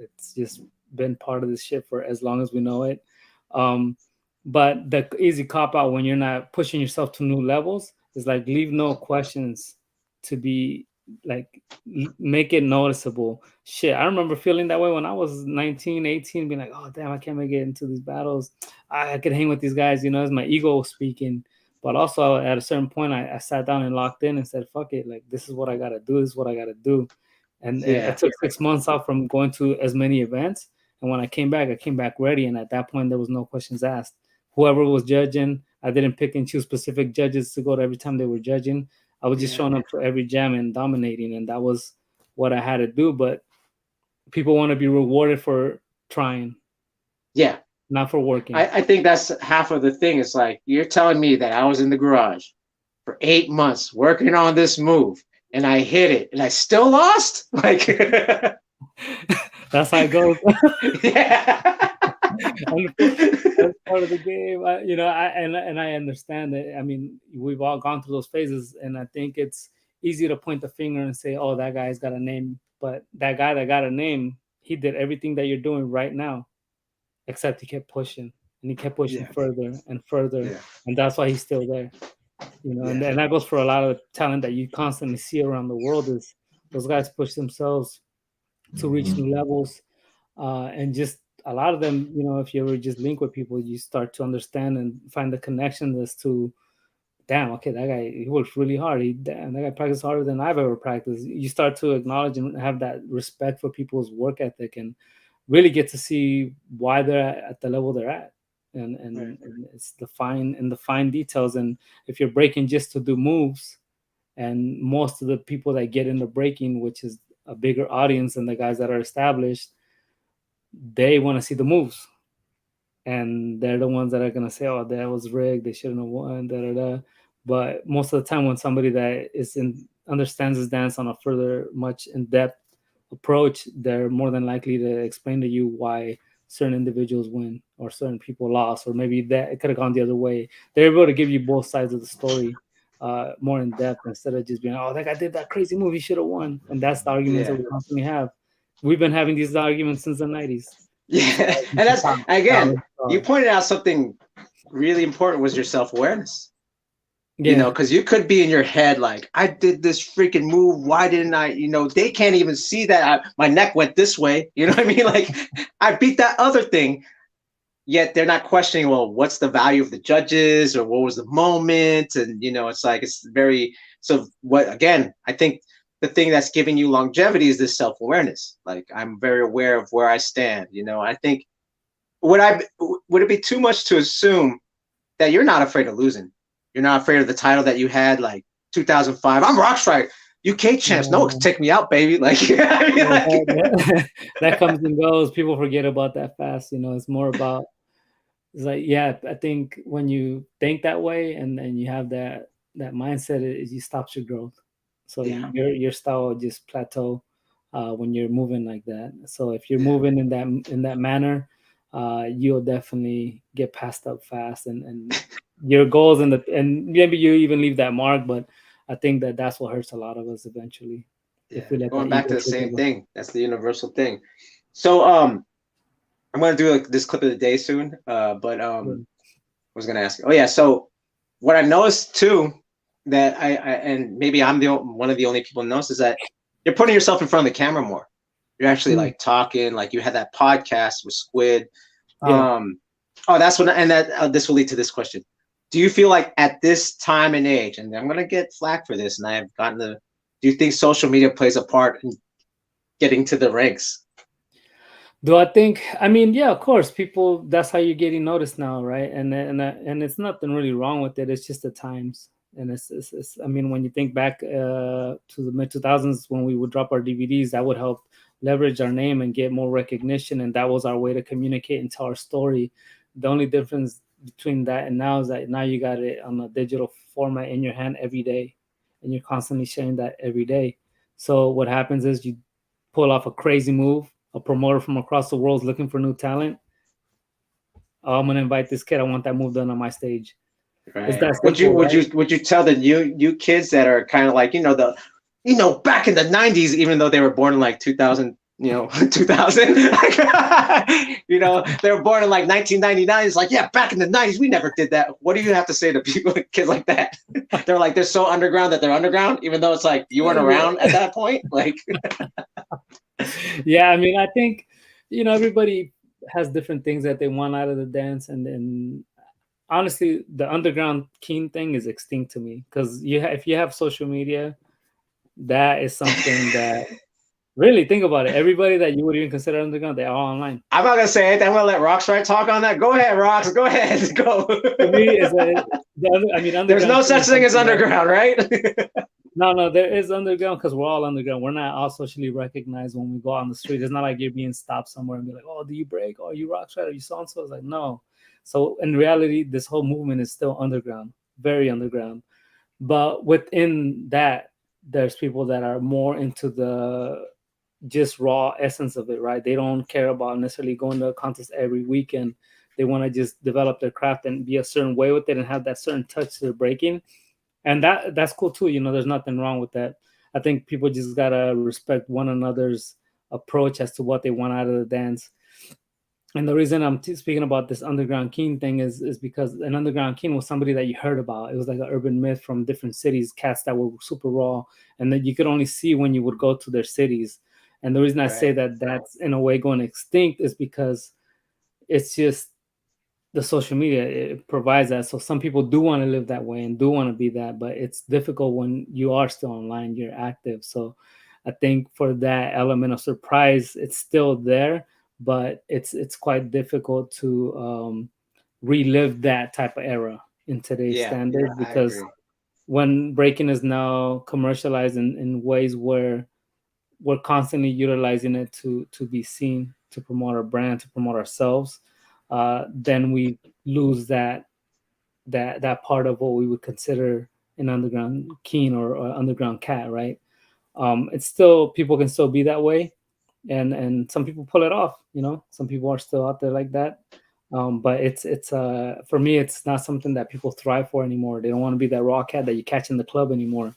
It's just been part of this shit for as long as we know it. But the easy cop out when you're not pushing yourself to new levels is like, leave no questions to be like, make it noticeable. Shit, I remember feeling that way when I was 19, 18, being like, oh damn, I can't make it into these battles. I could hang with these guys, it's my ego speaking. But also at a certain point, I sat down and locked in and said, fuck it, like, this is what I gotta do, this is what I gotta do. And I took 6 months off from going to as many events, and when I came back ready. And at that point, there was no questions asked. Whoever was judging, I didn't pick and choose specific judges to go to every time they were judging. I was just showing up for every jam and dominating, and that was what I had to do. But people want to be rewarded for trying. Yeah. Not for working. I think that's half of the thing. It's like, you're telling me that I was in the garage for 8 months working on this move, and I hit it, and I still lost? Like, that's how it goes. Yeah. That's part of the game. I understand that. I mean, we've all gone through those phases, and I think it's easy to point the finger and say, oh, that guy's got a name. But that guy that got a name, he did everything that you're doing right now, except he kept pushing, and he kept pushing further and further. And that's why he's still there. And that goes for a lot of talent that you constantly see around the world, is those guys push themselves to reach new levels. And just a lot of them, if you ever just link with people, you start to understand and find the connection as to, damn, okay, that guy, he works really hard. That guy practiced harder than I've ever practiced. You start to acknowledge and have that respect for people's work ethic, and really get to see why they're at the level they're at. And it's the fine details. And if you're breaking just to do moves, and most of the people that get into breaking, which is a bigger audience than the guys that are established, they want to see the moves, and they're the ones that are going to say, oh, that was rigged, they shouldn't have won, But most of the time, when somebody that understands this dance on a further, much in-depth approach, they're more than likely to explain to you why certain individuals win or certain people lost, or maybe that it could have gone the other way. They're able to give you both sides of the story more in depth, instead of just being, oh, that guy did that crazy move, he should have won. And that's the arguments that we constantly have. We've been having these arguments since the 90s. Yeah, and that's, again, you pointed out something really important, was your self-awareness. Because you could be in your head like, I did this freaking move, why didn't I, they can't even see that my neck went this way, you know what I mean? Like, I beat that other thing, yet they're not questioning, well, what's the value of the judges, or what was the moment? And it's like, it's very, so what, again, I think the thing that's giving you longevity is this self-awareness. Like, I'm very aware of where I stand. I think, would it be too much to assume that you're not afraid of losing? You're not afraid of the title that you had, like 2005. I'm RocksRight, UK champs. No one can take me out, baby. Like, that comes and goes. People forget about that fast. It's more about, it's like, I think when you think that way, and you have that mindset, it stops your growth. So Yeah. your style will just plateau when you're moving like that. So if you're moving in that manner, you'll definitely get passed up fast, and your goals and maybe you even leave that mark. But I think that's what hurts a lot of us eventually, Yeah. if we let that Going back ego to the take same over. thing. That's the universal thing. So I'm gonna do this clip of the day soon. But Mm. I was gonna ask. Oh yeah. So what I noticed too, that I and maybe I'm one of the only people who notice, is that you're putting yourself in front of the camera more. You're actually Mm. like talking, like you had that podcast with Squid. Yeah. Oh, that's what, and that this will lead to this question. Do you feel like at this time and age, and I'm gonna get flack for this, and I have gotten the, do you think social media plays a part in getting to the ranks? Do I think? I mean, yeah, of course. People. That's how you're getting noticed now, right? And it's nothing really wrong with it. It's just the times. And it's I mean, when you think back to the mid 2000s when we would drop our DVDs, that would help leverage our name and get more recognition, and that was our way to communicate and tell our story. The only difference between that and now is that now you got it on a digital format in your hand every day, and you're constantly sharing that every day. So what happens is you pull off a crazy move, a promoter from across the world is looking for new talent. Oh, I'm gonna invite this kid. I want that move done on my stage. It's Right. that simple, right? Would you tell the you kids that are kind of like, back in the 90s, even though they were born in like 2000, 2000, they were born in like 1999. It's like, yeah, back in the 90s, we never did that. What do you have to say to people, kids like that? They're like, they're so underground that they're underground, even though it's like you weren't around at that point. Like, yeah, I mean, I think everybody has different things that they want out of the dance, and then honestly, the underground keen thing is extinct to me because if you have social media, that is something that really think about it. Everybody that you would even consider underground, they're all online. I'm not gonna say anything. I'm gonna let RocksRight talk on that. Go ahead, Rocks. Go ahead. Go. To me, I mean, There's no such thing as underground, right? No, there is underground because we're all underground. We're not all socially recognized when we go on the street. It's not like you're being stopped somewhere and be like, "Oh, do you break? Oh, you rock shot? Are you so and so?" It's like, no. So in reality, this whole movement is still underground, very underground. But within that, there's people that are more into the just raw essence of it, right? They don't care about necessarily going to a contest every weekend. They want to just develop their craft and be a certain way with it and have that certain touch to their breaking, and that's cool too. There's nothing wrong with that. I think people just gotta respect one another's approach as to what they want out of the dance. And the reason I'm speaking about this underground king thing is because an underground king was somebody that you heard about. It was like an urban myth from different cities, cats that were super raw, and that you could only see when you would go to their cities. And the reason I say that that's in a way going extinct is because it's just the social media, it provides that. So some people do want to live that way and do want to be that, but it's difficult when you are still online, you're active. So I think for that element of surprise, it's still there, but it's quite difficult to relive that type of era in today's standards, because when breaking is now commercialized in ways where we're constantly utilizing it to be seen, to promote our brand, to promote ourselves, then we lose that part of what we would consider an underground keen or underground cat, right? It's still, people can still be that way, and some people pull it off. Some people are still out there like that. But it's for me, it's not something that people thrive for anymore. They don't want to be that raw cat that you catch in the club anymore.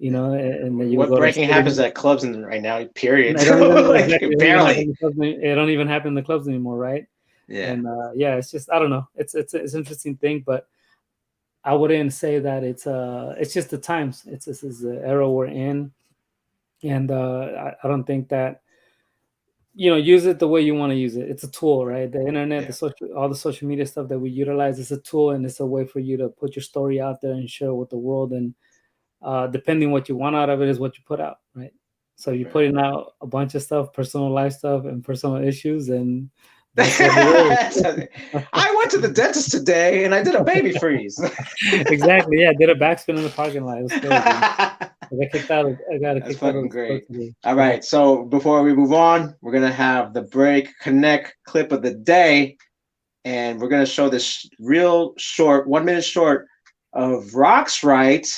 And then you What go breaking happens at clubs right now? Period. It don't even, Like, exactly, barely. it don't even happen in the clubs anymore, right? Yeah. And yeah, it's just, I don't know. It's an interesting thing, but I wouldn't say that it's just the times. This is the era we're in, and I don't think that use it the way you want to use it. It's a tool, right? The internet, all the social media stuff that we utilize is a tool, and it's a way for you to put your story out there and share with the world. And depending what you want out of it is what you put out, right? So you're putting out a bunch of stuff, personal life stuff and personal issues, and that's what it is. I went to the dentist today and I did a baby freeze. Exactly. Yeah, I did a backspin in the parking lot. It was crazy. I got kicked out of the great. All right. So before we move on, we're gonna have the break connect clip of the day, and we're gonna show this real short, 1 minute short of RocksRight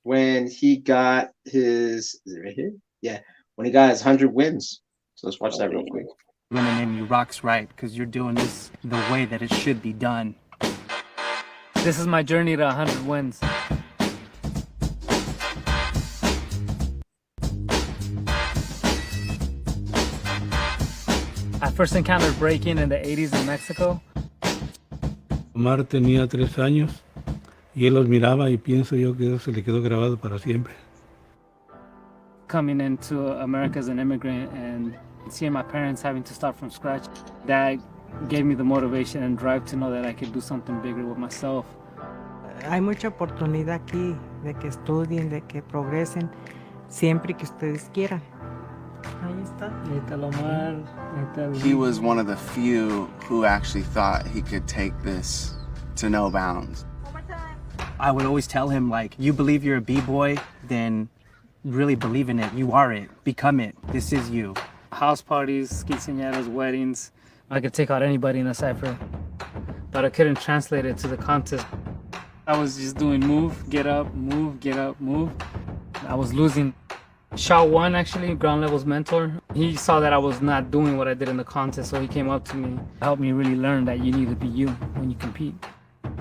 when he got his, is it right here? Yeah, when he got his 100 wins. So let's watch that real quick. I'm gonna name you RocksRight because you're doing this the way that it should be done. This is my journey to 100 wins. I first encountered breaking in the 80s in Mexico. Omar tenía 3 años y él los miraba y pienso yo que eso se le quedó grabado para siempre. Coming into America as an immigrant and seeing my parents having to start from scratch, that gave me the motivation and drive to know that I could do something bigger with myself. Hay mucha oportunidad aquí de que estudien, de que progresen, siempre que ustedes quieran. Ahí está. He was one of the few who actually thought he could take this to no bounds. I would always tell him, like, you believe you're a b-boy, then really believe in it. You are it. Become it. This is you. House parties, quinceañeras, weddings. I could take out anybody in a cipher, but I couldn't translate it to the contest. I was just doing move, get up, move, get up, move. I was losing. Shot one, actually, ground level's mentor. He saw that I was not doing what I did in the contest, so he came up to me, helped me really learn that you need to be you when you compete.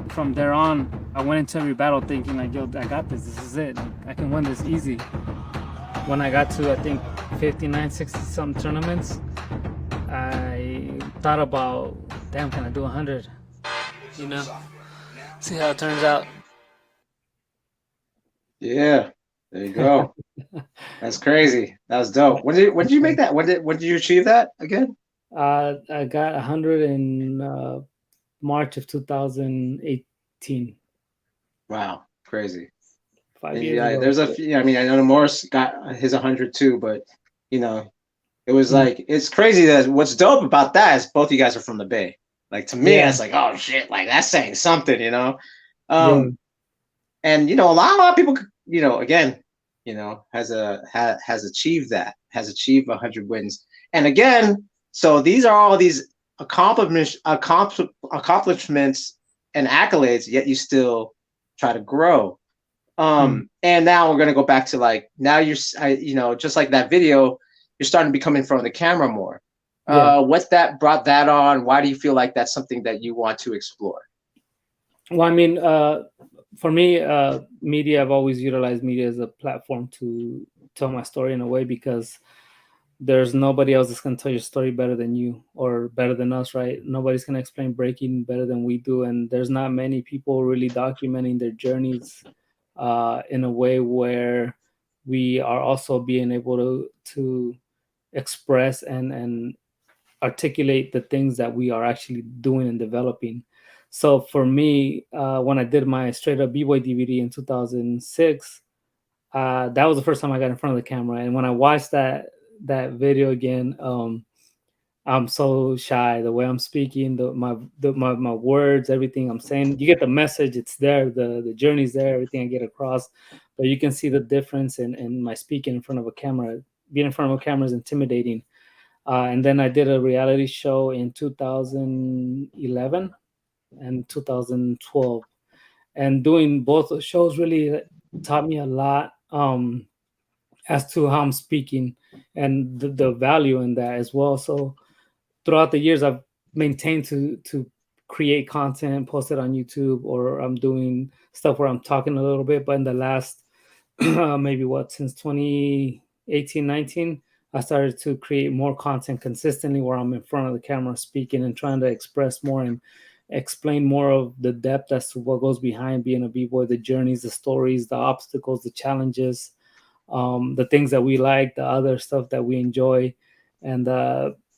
From there on, I went into every battle thinking like, yo, I got this. This is it. Like, I can win this easy. When I got to, I think, 59, 60 some tournaments, I thought about, damn, can I do 100? You know, see how it turns out. Yeah, there you go. That's crazy. That was dope. When did you make that? When did you achieve that again? I got 100 in March of 2018. Wow, crazy. 5 years Yeah, ago. there's a few. I mean, I know Morris got his 100 too, but you know, it was like, it's crazy that what's dope about that is both you guys are from the Bay. Like, to me, Yeah. it's like, oh shit, like that's saying something, you know. Yeah. And you know, a lot of people, you know, again, you know, has achieved that, has achieved 100 wins. And again, so these are all these accomplishments and accolades, yet you still try to grow. And now we're gonna go back to like, now you're, you know, just like that video, you're starting to become in front of the camera more. Yeah. What that brought that on? Why do you feel like that's something that you want to explore? Well, I mean, for me, media, I've always utilized media as a platform to tell my story in a way, because there's nobody else that's going to tell your story better than you or better than us, right? Nobody's going to explain breaking better than we do. And there's not many people really documenting their journeys in a way where we are also being able to express and articulate the things that we are actually doing and developing. So for me, when I did my straight up b-boy DVD in 2006, that was the first time I got in front of the camera. And when I watched that video again, I'm so shy. The way I'm speaking, my words, everything I'm saying, you get the message. It's there. The journey's there. Everything I get across, but you can see the difference in my speaking in front of a camera. Being in front of a camera is intimidating. And then I did a reality show in 2011 and 2012, and doing both shows really taught me a lot as to how I'm speaking and the value in that as well. So throughout the years, I've maintained to create content, post it on YouTube, or I'm doing stuff where I'm talking a little bit. But in the last maybe since 2018, 19, I started to create more content consistently where I'm in front of the camera speaking and trying to express more and explain more of the depth as to what goes behind being a b-boy, the journeys, the stories, the obstacles, the challenges, the things that we like, the other stuff that we enjoy. And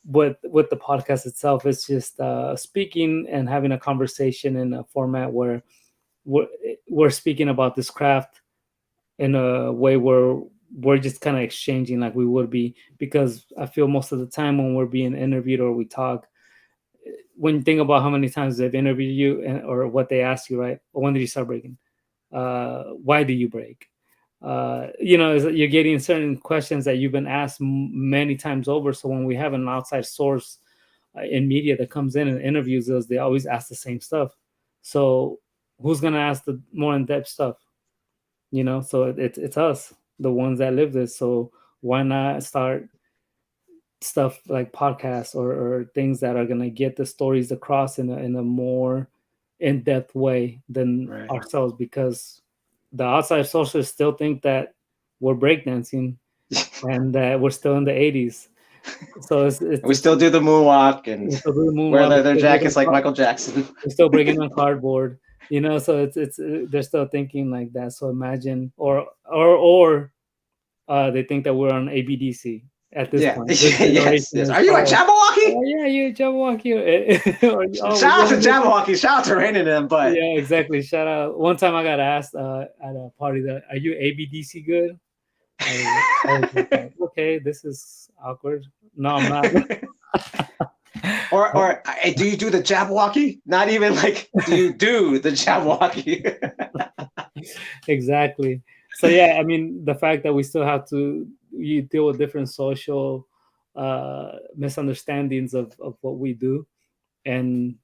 with the podcast itself, it's just speaking and having a conversation in a format where we're speaking about this craft in a way where we're just kind of exchanging like we would be, because I feel most of the time when we're being interviewed or we talk, when you think about how many times they've interviewed you or what they ask you, right? When did you start breaking? Why do you break? You know, you're getting certain questions that you've been asked many times over. So when we have an outside source in media that comes in and interviews us, they always ask the same stuff. So who's gonna ask the more in-depth stuff? You know, so it's us, the ones that live this. So why not start stuff like podcasts or things that are gonna get the stories across in a more in-depth way than ourselves, because the outside sources still think that we're breakdancing and that we're still in the 80s. So we still do the moonwalk and wear leather jackets like Michael Jackson. We're still breaking on cardboard, you know. So it's they're still thinking like that. So imagine, or they think that we're on ABDC at this point. Yes. Are you a Jabberwocky? Oh, yeah, you a Jabberwocky. Shout out to Jabberwocky. Shout out to Rain and them. But yeah, exactly. Shout out. One time I got asked at a party that, are you ABDC good? I was like, okay, this is awkward. No, I'm not. or do you do the Jabberwocky? Not even like, do you do the Jabberwocky? Exactly. So yeah, I mean, the fact that we still have to deal with different social misunderstandings of what we do, and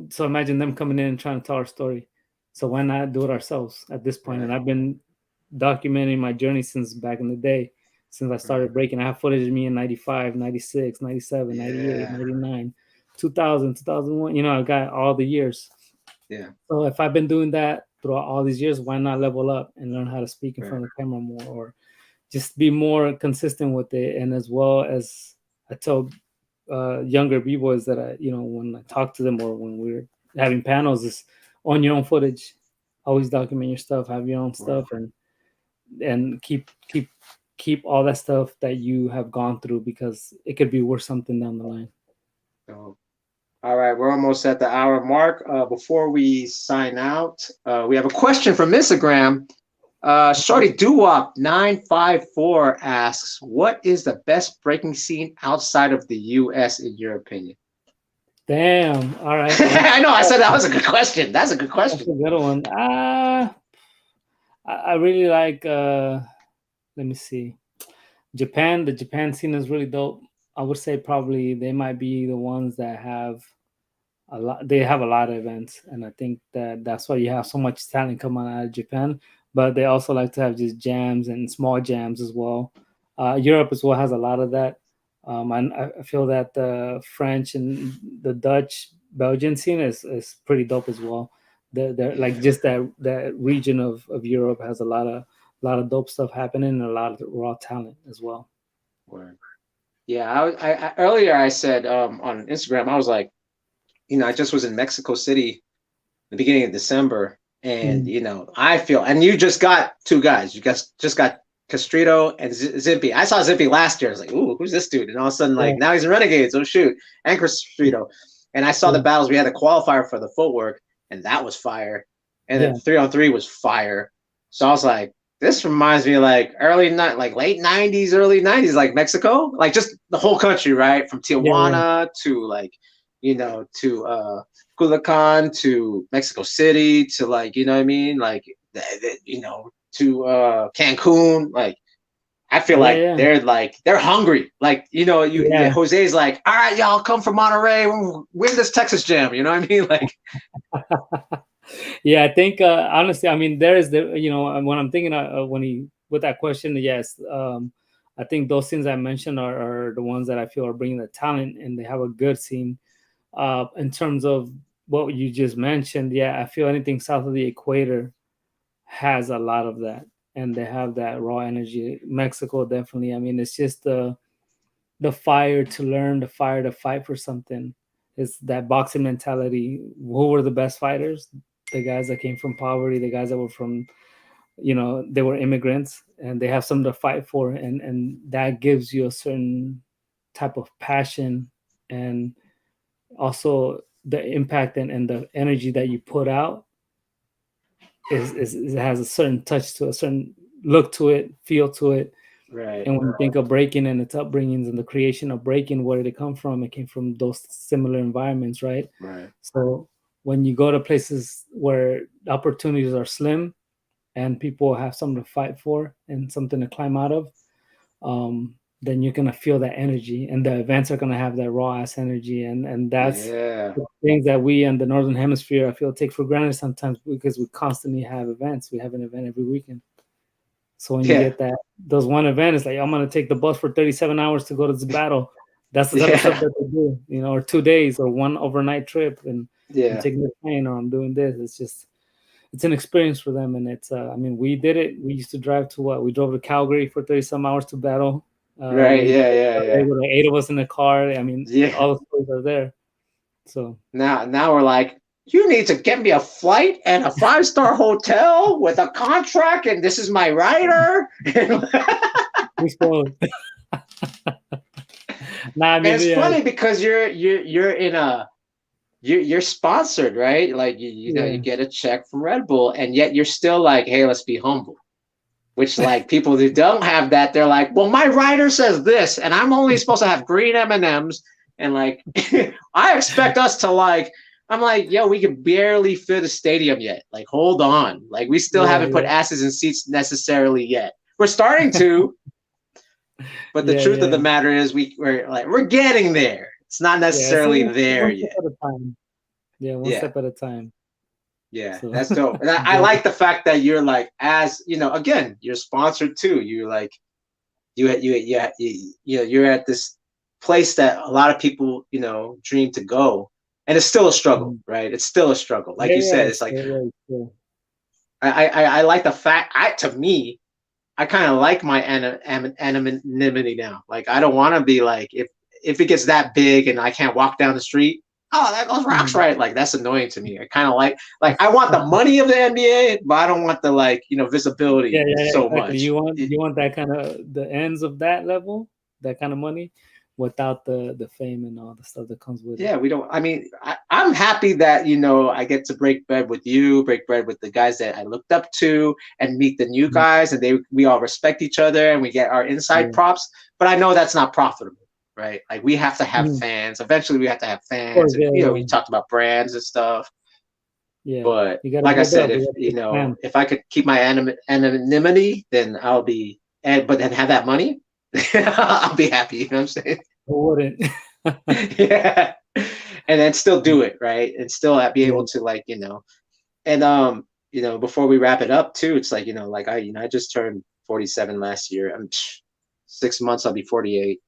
so imagine them coming in and trying to tell our story. So why not do it ourselves at this point? And I've been documenting my journey since back in the day, since I started breaking. I have footage of me in 95, 96, 97, 98, 99, 2000, 2001. You know, I got all the years. Yeah. So if I've been doing that throughout all these years, why not level up and learn how to speak in front of the camera more, or just be more consistent with it? And as well as I tell younger b-boys that when I talk to them or when we're having panels, is on your own footage. Always document your stuff, have your own stuff, and keep all that stuff that you have gone through, because it could be worth something down the line. So, all right, we're almost at the hour mark. Before we sign out, we have a question from Instagram. Shorty Doo-Wop 954 asks, what is the best breaking scene outside of the US in your opinion? Damn. All right. I know, I said that was a good question. That's a good question. That's a good one. I really like let me see. Japan. The Japan scene is really dope. I would say probably they might be the ones that have a lot. They have a lot of events, and I think that's why you have so much talent coming out of Japan. But they also like to have just jams and small jams as well. Europe as well has a lot of that. I feel that the French and the Dutch, Belgian scene is pretty dope as well. They're like just that region of Europe has a lot of dope stuff happening, and a lot of raw talent as well. Word. Yeah, I earlier I said on Instagram, I was like, I just was in Mexico City the beginning of December, and I feel, and you just got two guys. You guys just got Castrito and Zippy. I saw Zippy last year. I was like, ooh, who's this dude? And all of a sudden, like, now he's in Renegades. Oh shoot, and Castrito. And I saw the battles. We had a qualifier for the footwork, and that was fire. And then 3-on-3 was fire. So I was like, this reminds me of like late 90s, early 90s, like Mexico, like just the whole country, right? From Tijuana to like, to Culiacan to Mexico City to like, you know what I mean? Like, to Cancun. Like, I feel they're hungry. Like, Jose's like, all right, y'all come from Monterey, we'll win this Texas Jam. You know what I mean? Like, yeah, I think honestly, I mean, there is when I'm thinking when he with that question, yes, I think those things I mentioned are the ones that I feel are bringing the talent, and they have a good scene. In terms of what you just mentioned, I feel anything south of the equator has a lot of that, and they have that raw energy. Mexico definitely. I mean, it's just the fire to learn, the fire to fight for something. It's that boxing mentality. Who were the best fighters? The guys that came from poverty, the guys that were from, they were immigrants, and they have something to fight for, and that gives you a certain type of passion, and also the impact and the energy that you put out it has a certain touch to it, a certain look to it, feel to it. Right. And when you think of breaking and its upbringings and the creation of breaking, where did it come from? It came from those similar environments, right? Right. So when you go to places where opportunities are slim and people have something to fight for and something to climb out of, then you're gonna feel that energy, and the events are gonna have that raw ass energy, and that's the things that we in the Northern Hemisphere I feel take for granted sometimes, because we constantly have events. We have an event every weekend. So when you get those one event, it's like, I'm gonna take the bus for 37 hours to go to this battle. That's the type of stuff that they do, you know, or 2 days or one overnight trip, and I'm taking the plane, or I'm doing this. It's an experience for them, and it's I mean, we did it. We used to drive to we drove to Calgary for 30 some hours to battle. Right. There were like 8 of us in the car. I mean, all the stories are there. So now we're like, you need to get me a flight and a 5-star hotel with a contract, and this is my rider. We spoiled. Nah, I mean, it's funny because you're in you're sponsored, right? Like you know, you get a check from Red Bull, and yet you're still like, hey, let's be humble. Which, like, people who don't have that, they're like, well, my rider says this, and I'm only supposed to have green M&Ms, and like, I expect us to like. I'm like, yo, we can barely fill the stadium yet. Like, hold on. Like, we still haven't put asses in seats necessarily yet. We're starting to, but the truth of the matter is, we're getting there. It's not necessarily there yet. One step at a time. Yeah, so. That's dope. And I like the fact that you're like, as you know, again, you're sponsored too. You're like, you're at this place that a lot of people, you know, dream to go. And it's still a struggle, right? It's still a struggle. Like you said, it's like, I like the fact, to me, I kind of like my anonymity now. Like, I don't want to be like, if it gets that big and I can't walk down the street, oh, that goes RocksRight. Like, that's annoying to me. I kind of like, I want the money of the NBA, but I don't want the, like, you know, visibility so much. You want that kind of, the ends of that level, that kind of money, without the fame and all the stuff that comes with it. Yeah, we don't. I mean, I'm happy that, you know, I get to break bread with you, break bread with the guys that I looked up to, and meet the new guys, and we all respect each other, and we get our inside props. But I know that's not profitable, right? Like, we have to have fans. Eventually, we have to have fans. And, you know, we talked about brands and stuff. Yeah. But like I said, if I could keep my anonymity, then I'll be. But then have that money. I'll be happy, you know what I'm saying? I wouldn't. Yeah. And then still do it, right? And still be able to, like, you know, and you know, before we wrap it up too, it's like, you know, like I just turned 47 last year. I'm 6 months, I'll be 48,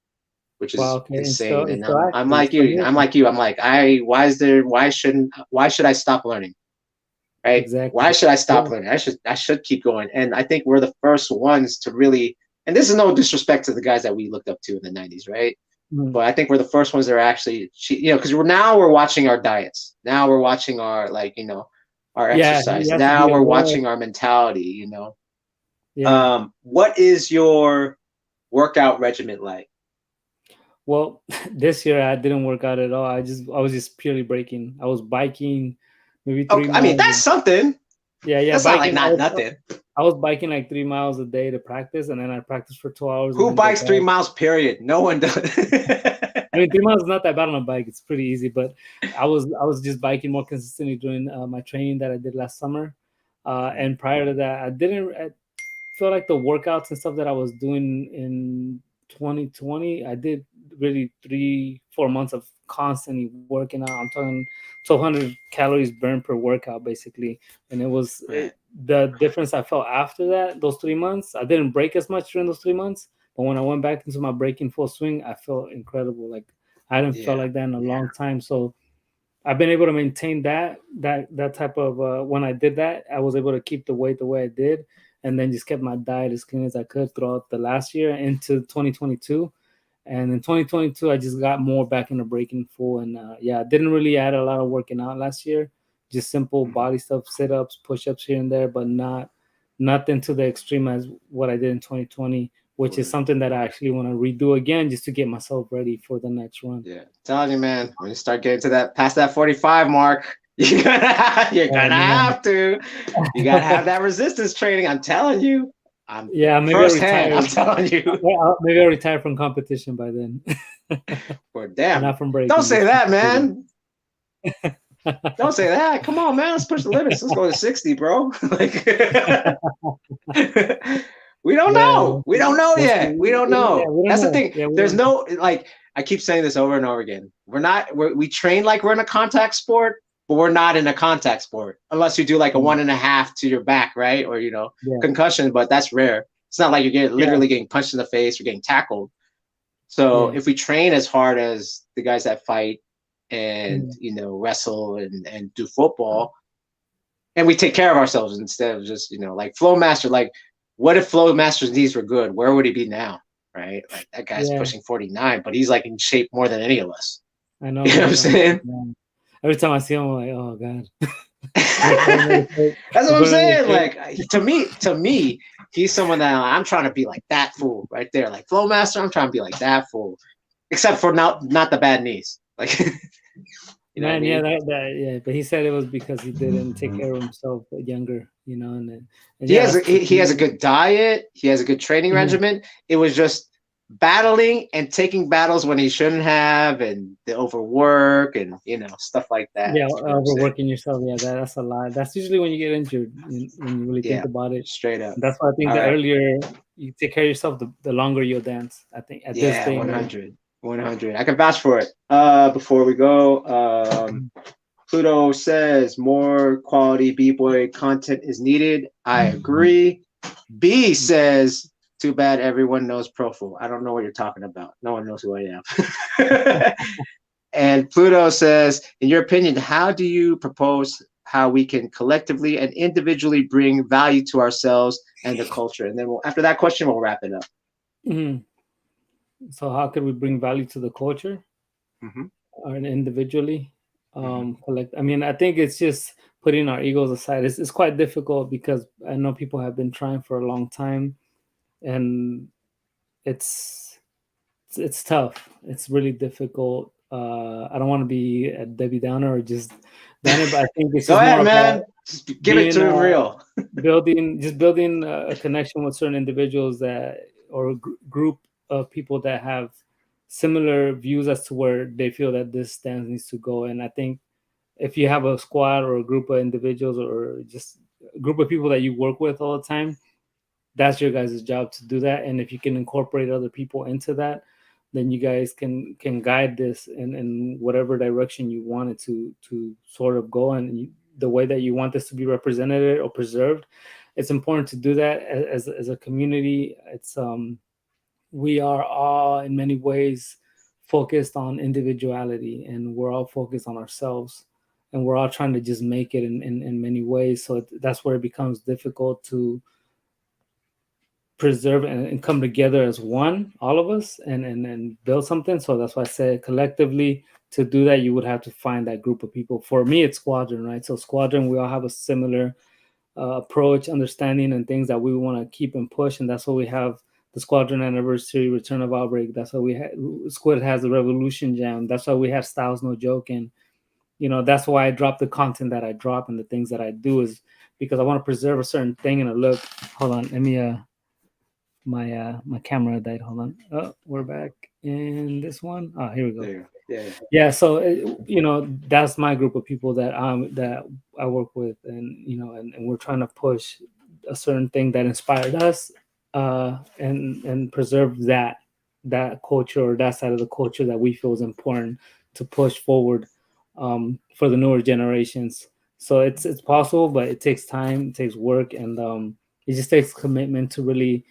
which is insane. And I'm like you. I'm like, why should I stop learning? Right? Exactly. Why should I stop learning? I should keep going. And I think we're the first ones to really. And this is no disrespect to the guys that we looked up to in the 90s, right? But I think we're the first ones that are actually, you know, because we're watching our diets. Now we're watching our, like, you know, our exercise. Now we're watching our mentality, you know. Yeah. What is your workout regimen like? Well, this year I didn't work out at all. I was just purely breaking. I was biking maybe 3 miles. I mean, that's something. Yeah. That's biking, not nothing. I was biking like 3 miles a day to practice, and then I practiced for 2 hours. Who bikes 3 miles, period? No one does. I mean, 3 miles is not that bad on a bike. It's pretty easy, but I was just biking more consistently during my training that I did last summer. And prior to that, I feel like the workouts and stuff that I was doing in 2020, I did really 3-4 months of constantly working out. I'm talking 1,200 calories burned per workout, basically. And it was the difference I felt after that, those 3 months. I didn't break as much during those 3 months, but when I went back into my breaking full swing, I felt incredible. Like, I hadn't felt like that in a long time. So I've been able to maintain that type of, when I did that, I was able to keep the weight the way I did, and then just kept my diet as clean as I could throughout the last year into 2022. And in 2022, I just got more back into breaking full. And I didn't really add a lot of working out last year. Just simple body stuff, sit-ups, push-ups here and there, but nothing to the extreme as what I did in 2020, which is something that I actually want to redo again, just to get myself ready for the next run. Yeah, telling you, man, when you start getting to past that 45 mark, you're gonna have to. You gotta have that resistance training. I'm telling you. Maybe firsthand, I'm telling you. Maybe I'll retire from competition by then. Or damn. Not from breaking. Don't say that, man. Don't say that. Come on, man. Let's push the limits. Let's go to 60, bro. Like, we don't know. We don't know We'll yet. see. We don't Yeah, know. we don't That's the know. thing. Yeah, we There's don't no like. I keep saying this over and over again. We train like we're in a contact sport, but we're not in a contact sport unless you do like a 1.5 to your back, right? Or Yeah. concussion, but that's rare. It's not like you're literally getting punched in the face or getting tackled. So if we train as hard as the guys that fight and wrestle and do football, and we take care of ourselves instead of just like Flowmaster. Like, what if Flowmaster's knees were good? Where would he be now? Right? Like that guy's pushing 49, but he's like in shape more than any of us. I know. You know what I'm saying? Every time I see him, I'm like, oh God. That's what I'm saying. Like to me, he's someone that I'm trying to be like that fool right there. Like Flowmaster, I'm trying to be like that fool. Except for not the bad knees. Like you know what I mean? But he said it was because he didn't take care of himself younger, and he has a good diet, he has a good training regimen. It was just battling and taking battles when he shouldn't have, and the overwork and stuff like that. Yeah, overworking yourself. Yeah, that's a lot. That's usually when you get injured, when you really think about it. Straight up. That's why I think the earlier you take care of yourself, the longer you'll dance. I think at this stage. 100. I can vouch for it. Before we go, Pluto says more quality B-boy content is needed. I agree. B says, too bad everyone knows Profo. I don't know what you're talking about. No one knows who I am. And Pluto says, in your opinion, how do you propose how we can collectively and individually bring value to ourselves and the culture? And then after that question, we'll wrap it up. Mm-hmm. So how could we bring value to the culture or individually? I mean, I think it's just putting our egos aside. It's quite difficult because I know people have been trying for a long time, and it's tough. It's really difficult. I don't want to be a Debbie Downer or just Downer, but I think it's go ahead, man. Just give it to real. building a connection with certain individuals or group of people that have similar views as to where they feel that this stance needs to go. And I think if you have a squad or a group of individuals or just a group of people that you work with all the time, that's your guys' job to do that. And if you can incorporate other people into that, then you guys can guide this in whatever direction you want it to sort of go, and the way that you want this to be represented or preserved. It's important to do that as a community. It's we are all in many ways focused on individuality, and we're all focused on ourselves, and we're all trying to just make it in many ways. So that's where it becomes difficult to preserve and come together as one, all of us, and build something. So that's why I said collectively, to do that, you would have to find that group of people. For me, it's Squadron, right? So Squadron, we all have a similar approach, understanding, and things that we want to keep and push. And that's why we have the Squadron Anniversary, Return of Outbreak. That's why we have Squid has the Revolution Jam. That's why we have Styles No Joke. And that's why I drop the content that I drop and the things that I do, is because I want to preserve a certain thing. And look, hold on, let me my camera died. Hold on. Oh, we're back in this one. Oh, here we go. Yeah. So that's my group of people that I work with, and and we're trying to push a certain thing that inspired us, and preserve that culture, or that side of the culture that we feel is important to push forward for the newer generations. So it's possible, but it takes time, it takes work, and it just takes commitment to really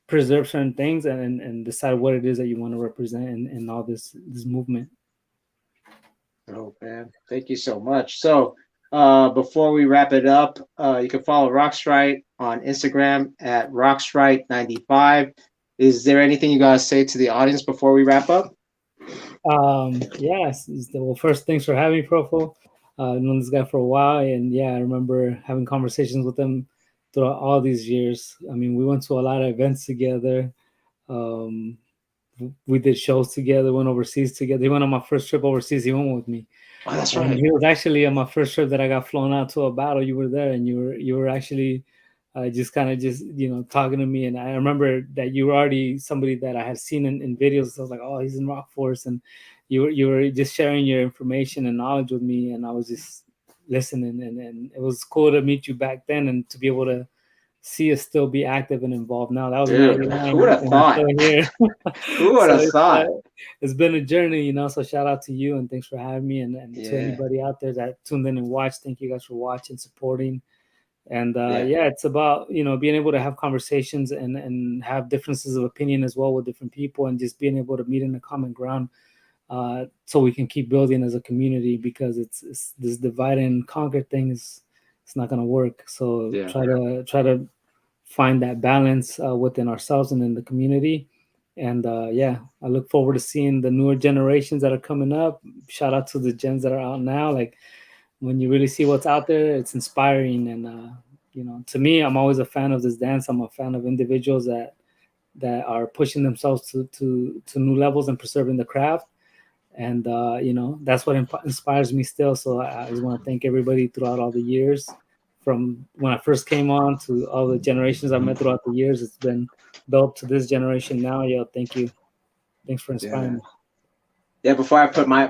preserve certain things and decide what it is that you want to represent in all this movement. Oh man, thank you so much. So before we wrap it up, you can follow RocksRight on Instagram at RocksRight95. Is there anything you guys say to the audience before we wrap up? Yes. Well, first, thanks for having me, Profo. I've known this guy for a while, and I remember having conversations with him throughout all these years. I mean, we went to a lot of events together. We did shows together, went overseas together. He went on my first trip overseas. He went with me. Oh, that's right. He was actually on my first trip that I got flown out to a battle. You were there, and you were actually just talking to me. And I remember that you were already somebody that I had seen in videos. So I was like, oh, he's in Rock Force, and you were just sharing your information and knowledge with me, and I was just listening. And it was cool to meet you back then, and to be able to see us still be active and involved now. That was in Dude, 99. who would have and thought? we're still here. Who would have So thought? it's been a journey, you know. So shout out to you and thanks for having me. And Yeah. to anybody out there that tuned in and watched, thank you guys for watching, supporting. And Yeah. it's about, you know, being able to have conversations and have differences of opinion as well with different people, and just being able to meet in a common ground, so we can keep building as a community, because it's this divide and conquer thing it's not going to work. So Yeah. try to find that balance within ourselves and in the community. And I look forward to seeing the newer generations that are coming up. Shout out to the gens that are out now. Like, when you really see what's out there, it's inspiring. And you know, to me, I'm always a fan of this dance. I'm a fan of individuals that are pushing themselves to new levels and preserving the craft. And you know, that's what inspires me still. So I just want to thank everybody throughout all the years, from when I first came on to all the generations I've met throughout the years. It's been dope to this generation now. Yo, thank you. Thanks for inspiring me. Yeah, before I put my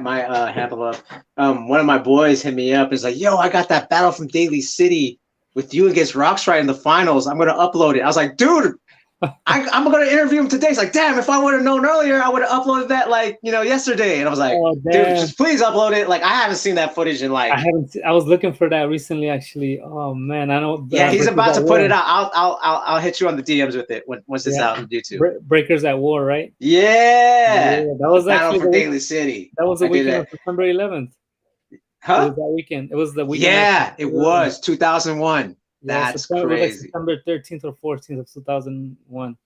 handle up, one of my boys hit me up. Is like, yo, I got that battle from Daly City with you against RocksRight in the finals. I'm gonna upload it. I was like, dude, I'm gonna interview him today. He's like, damn, if I would have known earlier, I would have uploaded that, like, you know, yesterday. And I was like, dude, just please upload it. Like, I haven't seen that footage in like. I was looking for that recently, actually. Oh man, I know. Yeah, he's about to put it out. I'll hit you on the DMs with it once it's out on YouTube. Breakers at War, right? Yeah, that was actually for Daly City. That was the weekend of September 11th. Huh? It was that weekend. It was the weekend. Yeah, it was 2001. That's crazy. Like September 13th or 14th of 2001.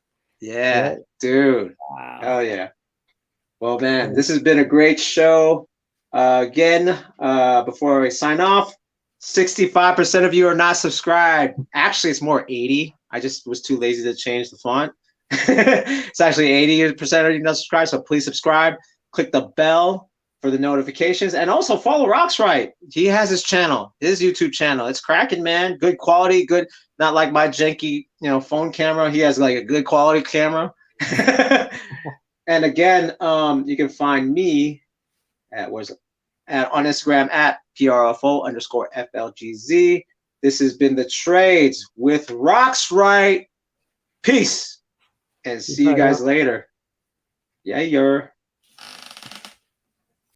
Yeah, dude. Wow. Hell yeah. Well, man, this has been a great show. Again, before we sign off, 65% of you are not subscribed. Actually, it's more 80. I just was too lazy to change the font. It's actually 80% of you not subscribed. So please subscribe. Click the bell for the notifications, and also follow RocksRight. He has his channel, his YouTube channel. It's cracking, man. Good quality, good. Not like my janky, you know, phone camera. He has like a good quality camera. And again, you can find me on Instagram at PRFO_FLGZ. This has been The Trades with RocksRight. Peace, and see you guys later. Yeah, you're.